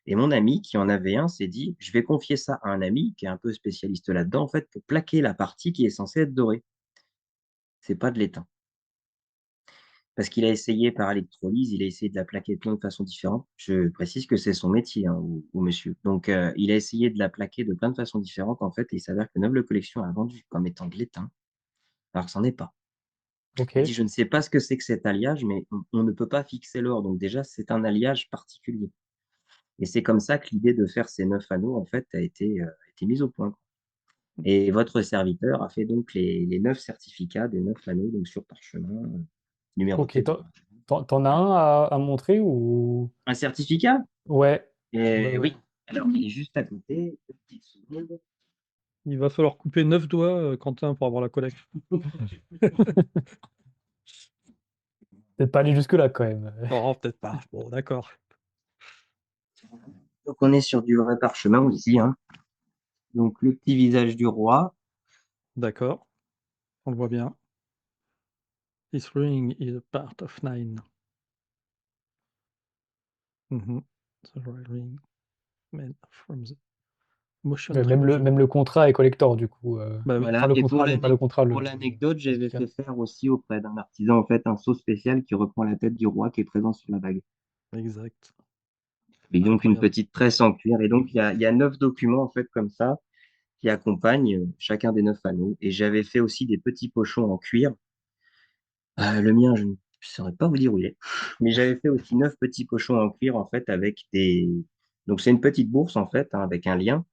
Et mon ami qui en avait un s'est dit, je vais confier ça à un ami qui est un peu spécialiste là-dedans, en fait, pour plaquer la partie qui est censée être dorée. C'est pas de l'étain. Parce qu'il a essayé par électrolyse, il a essayé de la plaquer de plein de façons différentes. Je précise que c'est son métier, hein, au monsieur. Donc, il a essayé de la plaquer de plein de façons différentes, en fait, et il s'avère que Noble Collection a vendu comme étant de l'étain, alors que c'en est pas. Il a dit, ok, je ne sais pas ce que c'est que cet alliage, mais on ne peut pas fixer l'or. Donc, déjà, c'est un alliage particulier. Et c'est comme ça que l'idée de faire ces 9 anneaux, en fait, a été mise au point. Et votre serviteur a fait donc les 9 certificats des 9 anneaux, donc sur parchemin, ok. numérotés, bien entendu. T'en as un à montrer ou? Un certificat? Ouais, ouais, ouais. Oui. Alors, il est juste à côté. Deux petites secondes. Il va falloir couper 9 doigts, Quentin, pour avoir la collecte. Peut-être pas aller jusque-là quand même. Non, peut-être pas. Bon, d'accord. Donc, on est sur du vrai parchemin ici, hein. Donc, le petit visage du roi. D'accord, on le voit bien. This ring is a part of 9. Mmh. The right ring made from the moi, je suis un Ouais, très même bon le, joueur. même le contrat est collector, du coup. Bah oui. Enfin, Voilà. le Et contrat, mais pas le contrat, pour le l'anecdote, j'avais certificat. fait faire aussi auprès d'un artisan, en fait, un sceau spécial qui reprend la tête du roi qui est présent sur la bague. Exact. Et donc, une Incroyable. petite tresse en cuir. Et donc, il y a 9 documents, en fait, comme ça, qui accompagnent chacun des 9 anneaux. Et j'avais fait aussi des petits pochons en cuir. Le mien, je ne saurais pas vous dire où il est. Mais j'avais fait aussi 9 petits pochons en cuir, en fait, avec des... Donc, c'est une petite bourse, en fait, hein, avec un lien.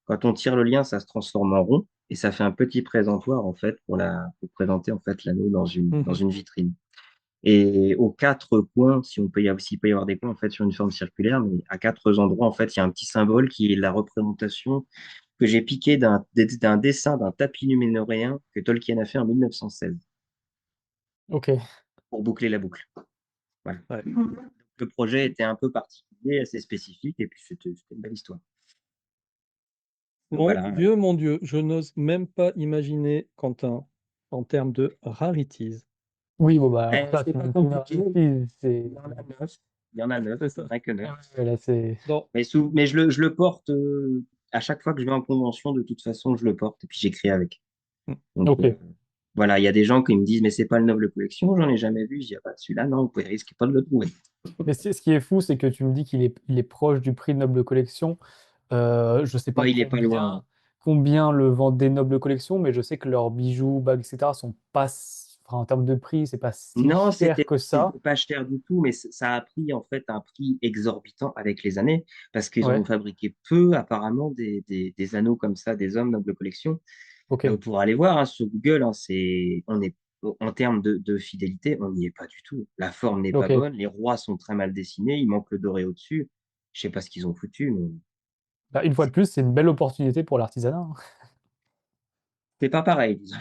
Quand on tire le lien, ça se transforme en rond et ça fait un petit présentoir, en fait, pour présenter, en fait, l'anneau dans Mhm. une vitrine. Et aux 4 coins, si on peut y avoir, s'il peut y avoir des coins, en fait, sur une forme circulaire, mais à 4 endroits, en fait, il y a un petit symbole qui est la représentation que j'ai piqué d'un dessin d'un tapis numénoréen que Tolkien a fait en 1916 Ok. pour boucler la boucle. Voilà. Ouais. Le projet était un peu particulier, assez spécifique, et puis c'était une belle histoire. Donc voilà. Mon Dieu, je n'ose même pas imaginer, Quentin, en termes de rarities. Oui, bon, bah, alors ça, C'est c'est pas une première compliqué. partie, Il y en a 9. Il y en a 9, C'est ça. rien que 9. ouais, là, c'est. Non. Mais je le porte à chaque fois que je vais en convention, de toute façon, je le porte et puis j'écris avec. Mm. Donc Ok. voilà, il y a des gens qui me disent, mais c'est pas le Noble Collection, j'en ai jamais vu. Je dis, ah bah, celui-là, non, vous pouvez risquer pas de le trouver. Mais ce qui est fou, c'est que tu me dis il est proche du prix de Noble Collection. Je sais pas Bah, il est pas loin. combien le vendent des Nobles Collection, mais je sais que leurs bijoux, bagues, etc. sont pas, enfin, en termes de prix, c'est pas si Non, cher que ça. c'était pas cher du tout, mais ça a pris en fait un prix exorbitant avec les années, parce qu'ils en Ouais. ont fabriqué peu apparemment des anneaux comme ça, des hommes Noble Collection. Ok. Pour aller voir hein, sur Google, hein, on est, en termes de fidélité, on n'y est pas du tout. La forme n'est pas Ok. bonne, les rois sont très mal dessinés, il manque le doré au-dessus. Je sais pas ce qu'ils ont foutu, mais Bah, une fois de plus, c'est une belle opportunité pour l'artisanat, hein. c'est pas pareil, disons.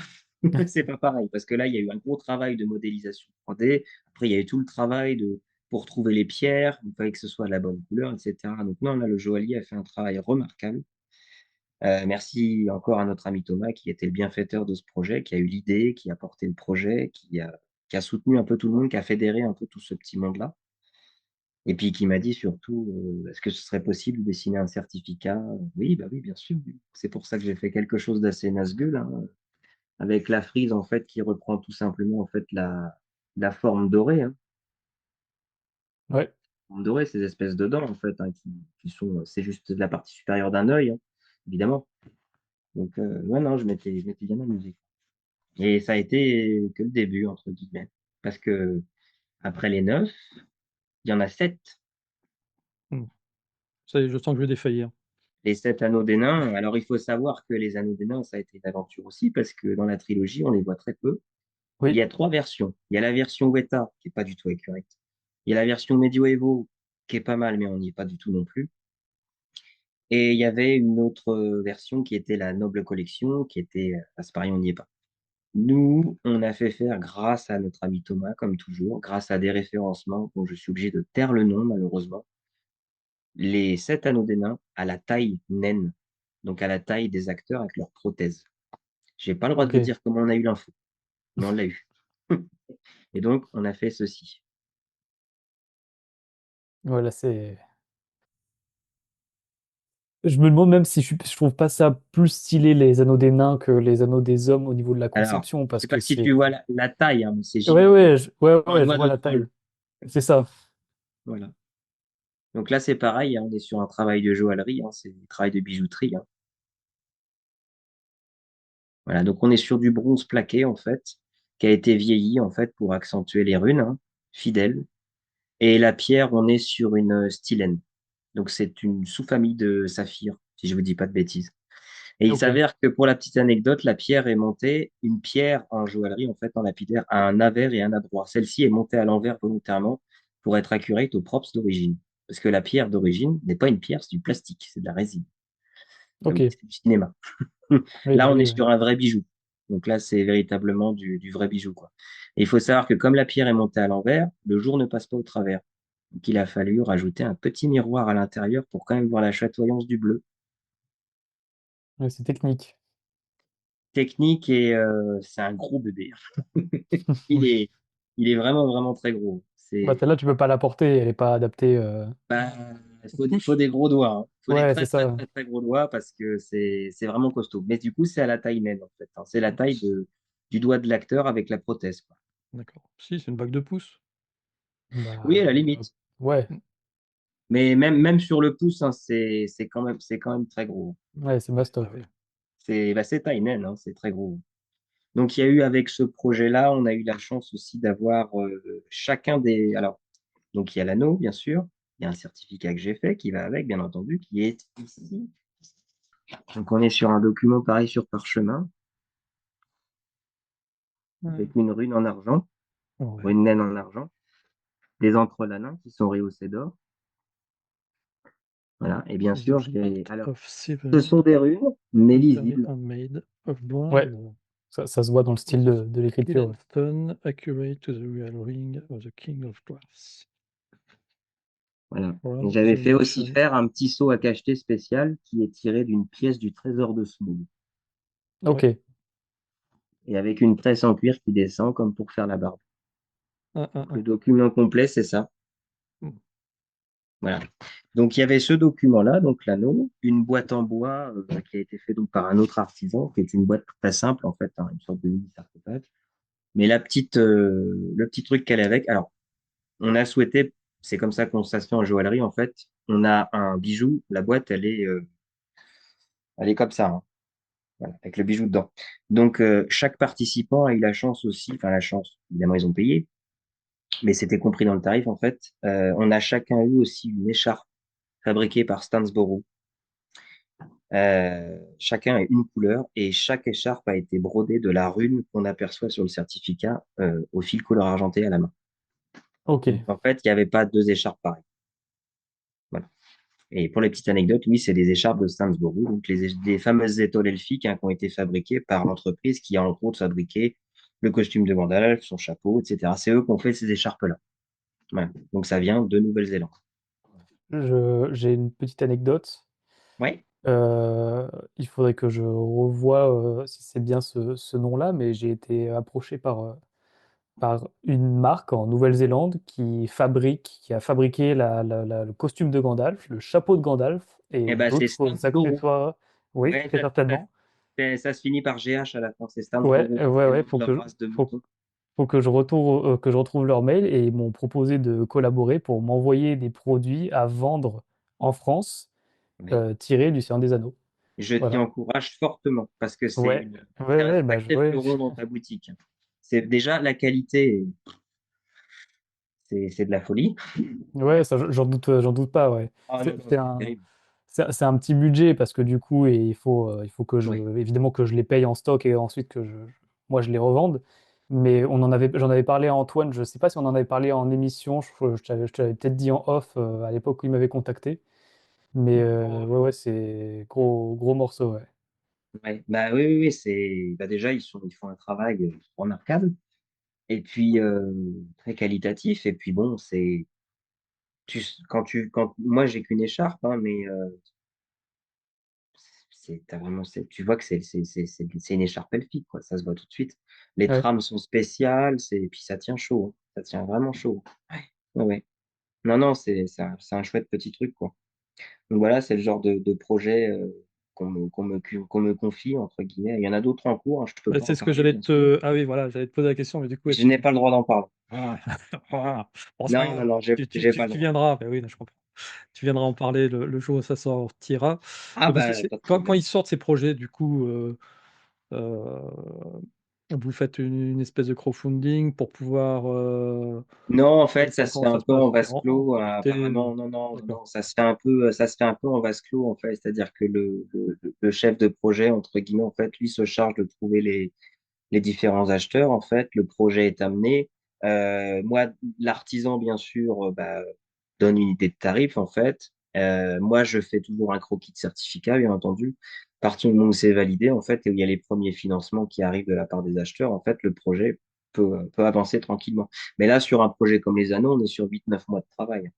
C'est pas pareil, parce que là, il y a eu un gros travail de modélisation 3D. Après, il y a eu tout le travail pour trouver les pierres, il fallait que ce soit de la bonne couleur, etc. Donc non, là, le joaillier a fait un travail remarquable. Merci encore à notre ami Thomas, qui était le bienfaiteur de ce projet, qui a eu l'idée, qui a porté le projet, qui a soutenu un peu tout le monde, qui a fédéré un peu tout ce petit monde-là. Et puis qui m'a dit surtout, est-ce que ce serait possible de dessiner un certificat? Oui, bah oui, bien sûr. C'est pour ça que j'ai fait quelque chose d'assez nasgueule, hein, avec la frise en fait qui reprend tout simplement en fait la forme dorée. Hein. Ouais. La forme dorée, ces espèces de dents en fait, hein, qui sont, c'est juste la partie supérieure d'un œil, hein, évidemment. Donc ouais, non, je m'étais bien amusé. Et ça a été que le début, entre guillemets. Parce que après les 9, il y en a 7. Mm. Ça y est, je sens que je vais défaillir. Les 7 anneaux des nains. Alors, il faut savoir que les anneaux des nains, ça a été une aventure aussi, parce que dans la trilogie, on les voit très peu. Il y Oui. a 3 versions. Il y a la version Weta, qui est pas du tout accurate. Il y a la version Medioevo, qui est pas mal, mais on n'y est pas du tout non plus. Et il y avait une autre version qui était la Noble Collection, qui était, c'est pareil, on n'y est pas. Nous, on a fait faire, grâce à notre ami Thomas, comme toujours, grâce à des référencements dont je suis obligé de taire le nom, malheureusement, les 7 anneaux des nains à la taille naine, donc à la taille des acteurs avec leurs prothèses. J'ai pas le droit de vous Ok. dire comment on a eu l'info, mais on l'a eu. Et donc, on a fait ceci. Voilà, c'est. Je me demande même si je trouve pas ça plus stylé les anneaux des nains que les anneaux des hommes au niveau de la Alors, conception, je parce sais pas que si c'est. tu vois la taille, hein, mais c'est Ouais, gigantesque. ouais, ouais, Un ouais, je doigt vois de la taille. troll. C'est ça. Voilà. Donc là, c'est pareil, hein, on est sur un travail de joaillerie, hein, c'est un travail de bijouterie. Hein. Voilà, donc on est sur du bronze plaqué, en fait, qui a été vieilli, en fait, pour accentuer les runes, hein, fidèles. Et la pierre, on est sur une stylène. Donc c'est une sous-famille de saphir, si je vous dis pas de bêtises. Et il Ok. s'avère que pour la petite anecdote, la pierre est montée, une pierre en joaillerie, en fait, en lapidaire, a un avers et un adroit. Celle-ci est montée à l'envers volontairement pour être accurate au props d'origine. Parce que la pierre d'origine n'est pas une pierre, c'est du plastique, c'est de la résine, Ok. comme c'est du cinéma. Oui, Là, bah on est oui, ouais. sur un vrai bijou. Donc là, c'est véritablement du vrai bijou, quoi. Et il faut savoir que comme la pierre est montée à l'envers, le jour ne passe pas au travers. Donc il a fallu rajouter un petit miroir à l'intérieur pour quand même voir la chatoyance du bleu. Ouais, c'est technique. Technique et c'est un gros bébé. Il Oui. est, il est vraiment, vraiment très gros. Bah, celle-là, tu peux pas la porter, elle est pas adaptée. Bah, faut des gros doigts, hein. Faut des Ouais, très, c'est très, ça. très, très gros doigts parce que c'est vraiment costaud. Mais du coup, c'est à la taille naine, en fait, hein. C'est la taille du doigt de l'acteur avec la prothèse, quoi. D'accord. Si, c'est une bague de pouce. Oui, à Bah, la limite. ouais, Mmh. Mais même sur le pouce, hein, c'est quand même très gros. ouais, c'est Ouais, mastoc. bah, oui. C'est taille naine, hein, c'est très gros. Donc, il y a eu avec ce projet-là, on a eu la chance aussi d'avoir chacun des. Alors, donc, il y a l'anneau, bien sûr. Il y a un certificat que j'ai fait qui va avec, bien entendu, qui est ici. Donc, on est sur un document pareil sur parchemin, Ouais. avec une rune en argent, ou Ouais. une naine en argent, des entrelacs qui sont rehaussés d'or. Voilà. Et bien The sûr, Art alors, of ce Seven, sont des runes, mais entirely lisibles. handmade, of Ouais, bronze, ça se voit dans le of style the de l'écriture. skill Ouais. and stone, accurate to the real ring of the King of Dwarfs. Voilà. Et From j'avais the fait aussi nation. faire un petit seau à cacheter spécial qui est tiré d'une pièce du trésor de Smoug. Ok, Ouais. Et avec une tresse en cuir qui descend comme pour faire la barbe. Un, un, Donc, le un. document complet, c'est ça. Mmh. Voilà. Donc, il y avait ce document-là, donc l'anneau, une boîte en bois qui a été faite donc par un autre artisan, qui est une boîte très simple, en fait, hein, une sorte de mini sarcophage. Mais le petit truc qu'elle est avec, alors, on a souhaité, c'est comme ça qu'on ça se fait en joaillerie, en fait, on a un bijou, la boîte, elle est comme ça, hein, voilà, avec le bijou dedans. Donc, chaque participant a eu la chance aussi, enfin la chance, évidemment, ils ont payé, mais c'était compris dans le tarif, en fait. On a chacun eu aussi une écharpe fabriquée par Stansboro. Chacun a une couleur et chaque écharpe a été brodée de la rune qu'on aperçoit sur le certificat au fil couleur argenté à la main. ok. Donc, en fait, il n'y avait pas deux écharpes pareilles. Voilà. Et pour les petites anecdotes, oui, c'est des écharpes de Stansboro, donc des fameuses étoiles elfiques, hein, qui ont été fabriquées par l'entreprise qui a entre autres fabriqué le costume de Gandalf, son chapeau, etc. C'est eux qui ont fait ces écharpes-là. Voilà. Donc ça vient de Nouvelle-Zélande. J'ai une petite anecdote. Ouais. Euh, il faudrait que je revoie si c'est bien ce nom-là, mais j'ai été approché par une marque en Nouvelle-Zélande qui a fabriqué le costume de Gandalf, le chapeau de Gandalf et Eh ben, c'est d'autres Stansboro. accessoires. Oui, Ouais, très certainement. ça se finit par GH à la fin. C'est Ouais, Stansboro. ouais, C'est le ouais, nom de leur race de mouton. faut que que je retrouve leur mail et ils m'ont proposé de collaborer pour m'envoyer des produits à vendre en France, Oui. tirés du Seigneur des Anneaux. Je t'y Voilà. encourage fortement parce que Ouais, ouais, c'est un ouais, bah, sacré ouais, fleuron dans ta boutique. C'est déjà la qualité, c'est de la folie. ouais, ça, j'en doute pas, ouais. Ah non, C'est non, c'est c'est un, terrible. c'est un petit budget parce que du coup, et il faut que Oui. évidemment que je les paye en stock et ensuite moi je les revende. Mais j'en avais parlé à Antoine, je sais pas si on en avait parlé en émission, je t'avais peut-être dit en off à l'époque où il m'avait contacté. Mais Oh, ouais, ouais, c'est gros morceau, ouais. ouais. Bah oui, oui, oui, bah déjà ils font un travail remarquable et puis très qualitatif et puis bon quand moi j'ai qu'une écharpe hein, mais t'as vraiment, tu vois que c'est une écharpe elfique, quoi. Ça se voit tout de suite. Les Ouais. trames sont spéciales, et puis ça tient chaud, hein. Ça tient vraiment chaud. Ouais, ouais, ouais. Non, non, c'est un chouette petit truc, quoi. Donc voilà, c'est le genre de projet qu'on me confie, entre guillemets. Il y en a d'autres en cours, hein, je ne peux Bah, pas en c'est ce que parler, j'allais bien sûr. te ah oui, voilà, j'allais te poser la question, mais du coup, est-ce Je que n'ai pas le droit d'en parler. ah, ah, bon, c'est pas Non, non, grave. non, j'ai pas le Tu droit. viendras, bah oui, je comprends. Tu viendras en parler le jour où ça sortira. Ah Parce que bah, c'est pas de quand problème. ils sortent ces projets, du coup, heu, vous faites une espèce de crowdfunding pour pouvoir, Non, en fait, ça se fait comment un ça se peu passe? en C'est vase clos, emprunté? apparemment. Non, non, non, D'accord. non, ça se fait un peu en vase clos, en fait. C'est-à-dire que le chef de projet, entre guillemets, en fait, lui se charge de trouver les différents acheteurs, en fait. Le projet est amené. Moi, l'artisan, bien sûr, bah, donne une idée de tarif, en fait. Moi, je fais toujours un croquis de certificat, bien entendu. À partir du moment où c'est validé, en fait, et où il y a les premiers financements qui arrivent de la part des acheteurs, en fait, le projet peut avancer tranquillement. Mais là, sur un projet comme les anneaux, on est sur 8 9 mois de travail.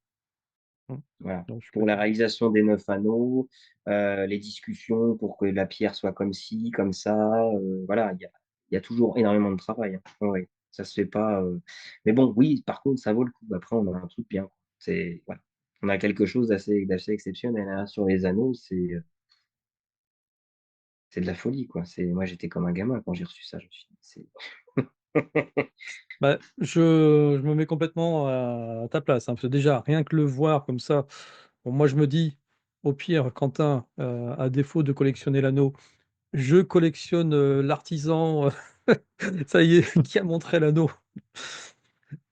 Mmh. Voilà. Non, je Pour la m'étonne. réalisation des 9 anneaux, les discussions pour que la pierre soit comme ci, comme ça, voilà, il y a toujours énormément de travail, hein. Ouais, ouais. Ça se fait pas. Mais bon, oui, par contre, ça vaut le coup. Après, on a un truc bien, quoi. C'est, voilà. On a quelque chose d'assez exceptionnel, hein. Sur les anneaux, c'est de la folie, quoi. Moi, j'étais comme un gamin quand j'ai reçu ça. Je me suis dit, Bah, je me mets complètement à ta place, hein, parce que déjà, rien que le voir comme ça, bon, moi, je me dis: «Au pire, Quentin, à défaut de collectionner l'anneau, je collectionne, l'artisan, ça y est, qui a montré l'anneau.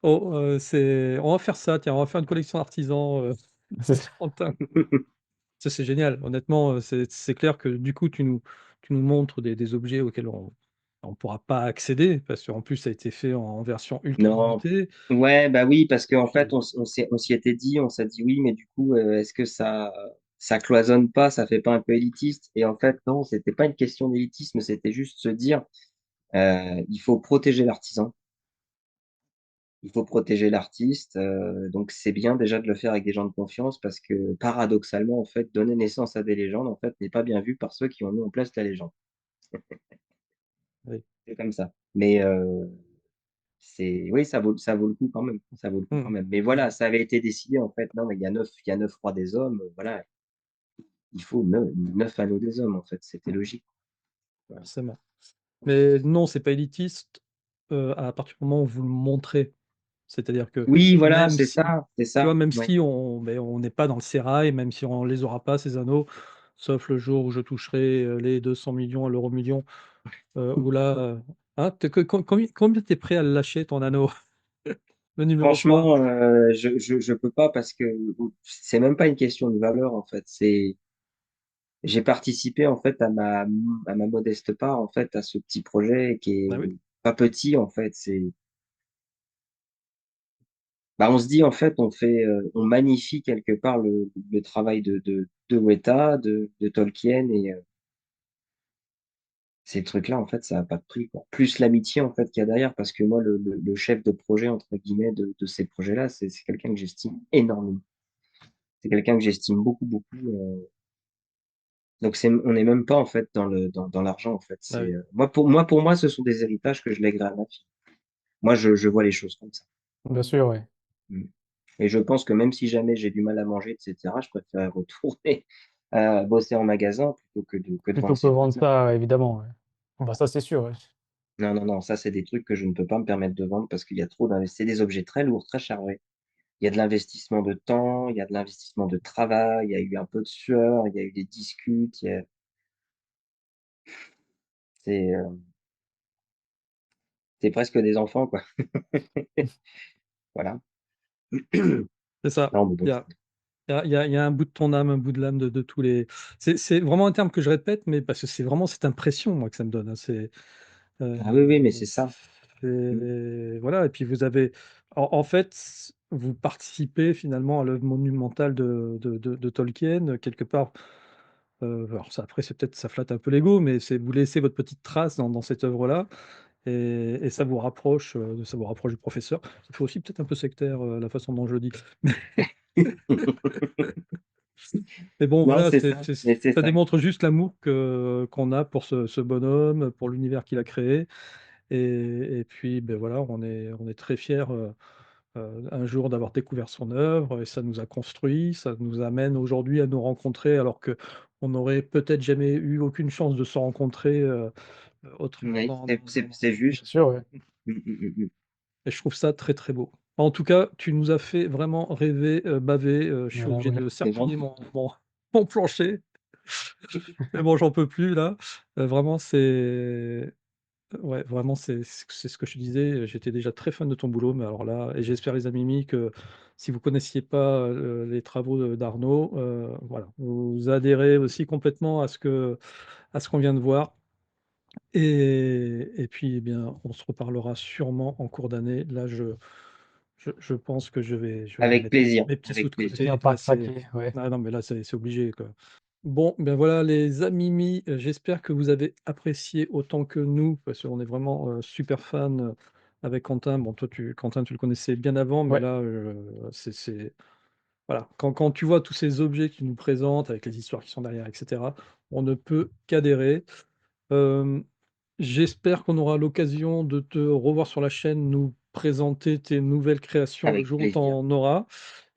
Oh, c'est on va faire ça, tiens, on va faire une collection artisans, C'est ça. Quentin». Ça, c'est génial. Honnêtement, c'est clair que du coup, tu nous montres des objets auxquels on pourra pas accéder parce qu'en plus, ça a été fait en version ultra Non. limitée. Ouais, bah oui, parce qu'en fait, Puis on s'y était dit, on s'est dit oui, mais du coup, est-ce que ça cloisonne pas, ça fait pas un peu élitiste? Et en fait, non, c'était pas une question d'élitisme, c'était juste se dire, il faut protéger l'artisan, il faut protéger l'artiste, donc c'est bien déjà de le faire avec des gens de confiance parce que paradoxalement, en fait, donner naissance à des légendes, en fait, n'est pas bien vu par ceux qui ont mis en place la légende. oui. C'est comme ça. Mais oui, ça vaut le coup quand même, ça vaut le coup quand Mmh. même. Mais voilà, ça avait été décidé en fait, non, mais il y a 9 rois des hommes, voilà, il faut 9 anneaux des hommes en fait, c'était logique. Voilà. Forcément. Mais non, c'est pas élitiste, à partir du moment où vous le montrez. C'est-à-dire que Oui, voilà, même si c'est tu vois, ça, même ouais. si on n'est pas dans le sérail, même si on les aura pas ces anneaux, sauf le jour où je toucherai, les 200 millions à l'euro-million, où là, hein, tu que combien tu es prêt à le lâcher ton anneau? Le numéro 3? Franchement, je peux pas parce que c'est même pas une question de valeur en fait, j'ai participé en fait à ma modeste part en fait à ce petit projet qui Bah est oui, pas petit en fait, bah, on se dit en fait, on magnifie quelque part le travail de Weta, de Tolkien et ces trucs-là, en fait, ça a pas de prix, quoi. Plus l'amitié, en fait, qu'il y a derrière, parce que moi, le chef de projet, entre guillemets, de ces projets-là, c'est quelqu'un que j'estime énormément. C'est quelqu'un que j'estime beaucoup, beaucoup. Donc, on n'est même pas, en fait, dans l'argent, en fait. bah oui. Moi, ce sont des héritages que je lèguerai à ma fille. Moi, je vois les choses comme ça. Bien sûr, ouais. Mm. Et je pense que même si jamais j'ai du mal à manger, etc., je préfère retourner bosser en magasin plutôt que de Plutôt vendre que ces vendre trucs-là. ça, évidemment, ouais. Bah, ça, c'est sûr, ouais. Non, non, non, ça, c'est des trucs que je ne peux pas me permettre de vendre parce qu'il y a trop d'investissements. C'est des objets très lourds, très chargés. Il y a de l'investissement de temps, il y a de l'investissement de travail, il y a eu un peu de sueur, il y a eu des discutes. C'est euh, c'est presque des enfants, quoi. Voilà. C'est ça. Non, mais Il bon. y a il y a un bout de ton âme, un bout de l'âme de tous les c'est vraiment un terme que je répète, mais parce que c'est vraiment cette impression, moi, que ça me donne, hein. Ah oui, oui, mais c'est ça. Mm. C'est voilà et puis vous avez en fait, vous participez finalement à l'œuvre monumentale de Tolkien, quelque part, alors ça après c'est peut-être ça flatte un peu l'ego, mais c'est vous laissez votre petite trace dans cette œuvre-là et ça vous rapproche du professeur. Ça fait aussi peut-être un peu sectaire, la façon dont je le dis. Mais bon, Non, voilà, c'est ça, mais c'est ça ça. démontre juste l'amour qu'on a pour ce bonhomme, pour l'univers qu'il a créé et puis, beh, voilà, on est très fiers, un jour d'avoir découvert son œuvre et ça nous a construits, ça nous amène aujourd'hui à nous rencontrer alors qu'on n'aurait peut-être jamais eu aucune chance de se rencontrer, autrement Oui, c'est Bien juste. sûr, ouais. Mm, mm, mm, et je trouve ça très, très beau. En tout cas, tu nous as fait vraiment rêver, baver, je suis Voilà, obligé ouais. de C'est serpiller gentil. mon plancher. Mais bon, j'en peux plus là. Vraiment, c'est ouais, vraiment, c'est ce que je te disais, j'étais déjà très fan de ton boulot, mais alors là et j'espère les amis Mimi que si vous connaissiez pas, les travaux d'Arnaud, voilà, vous adhérez aussi complètement à ce qu'on vient de voir et puis, eh bien, on se reparlera sûrement en cours d'année. Là, je pense que je vais Avec mettre mes plaisir, mes petits sous avec de plaisir. côté. Finir par Là, c'est craquer, ouais. ah non, mais là, c'est obligé, quoi. Bon, ben voilà les amis, j'espère que vous avez apprécié autant que nous, parce qu'on est vraiment, super fans, avec Quentin. Bon, toi, Quentin, tu le connaissais bien avant, mais Ouais, là, c'est voilà, quand tu vois tous ces objets qu'il nous présente, avec les histoires qui sont derrière et cetera, on ne peut qu'adhérer. Hem, J'espère qu'on aura l'occasion de te revoir sur la chaîne, nous présenter tes nouvelles créations le Avec jour où tu plaisir. en auras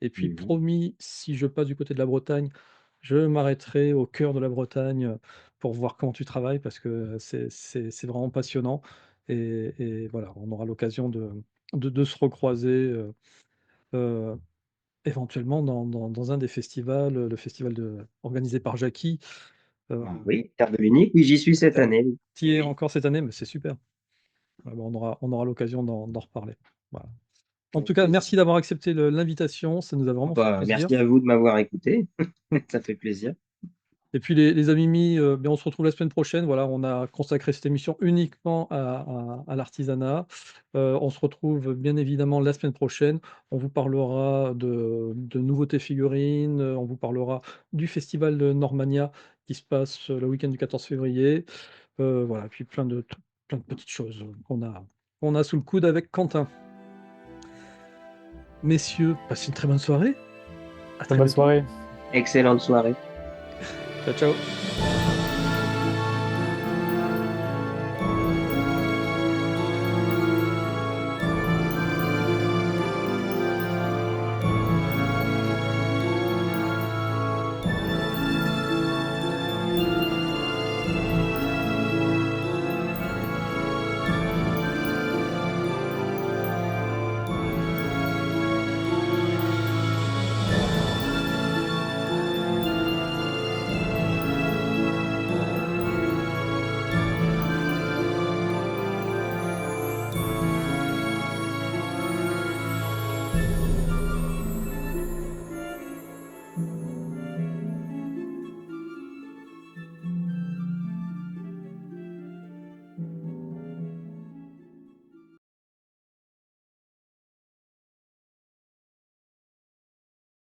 Et puis Mmh. promis, si je passe du côté de la Bretagne, je m'arrêterai au cœur de la Bretagne, pour voir comment tu travailles parce que c'est vraiment passionnant et voilà, on aura l'occasion de se recroiser, heu, éventuellement dans un des festivals, le festival organisé par Jackie. Ah oui, Terre de l'Unique, oui, j'y suis cette Tu année, oui. y es Oui, encore cette année, mais c'est super. Ah bah, on aura l'occasion d'en reparler. Voilà. En tout avec cas, plaisir. merci d'avoir accepté l'invitation, ça nous a Ah vraiment fait bah, plaisir. merci à vous de m'avoir écouté, ça fait plaisir. Et puis les amis mis, bien on se retrouve la semaine prochaine. Voilà, on a consacré cette émission uniquement à l'artisanat. On se retrouve bien évidemment la semaine prochaine. On vous parlera de nouveautés figurines, on vous parlera du festival de Normania qui se passe, le week-end du 14 février. Voilà, puis plein de petites choses, qu'on a sous le coude avec Quentin. Messieurs, passez une très bonne soirée. À Très très bonne bientôt. soirée. Excellente soirée. Ciao, ciao.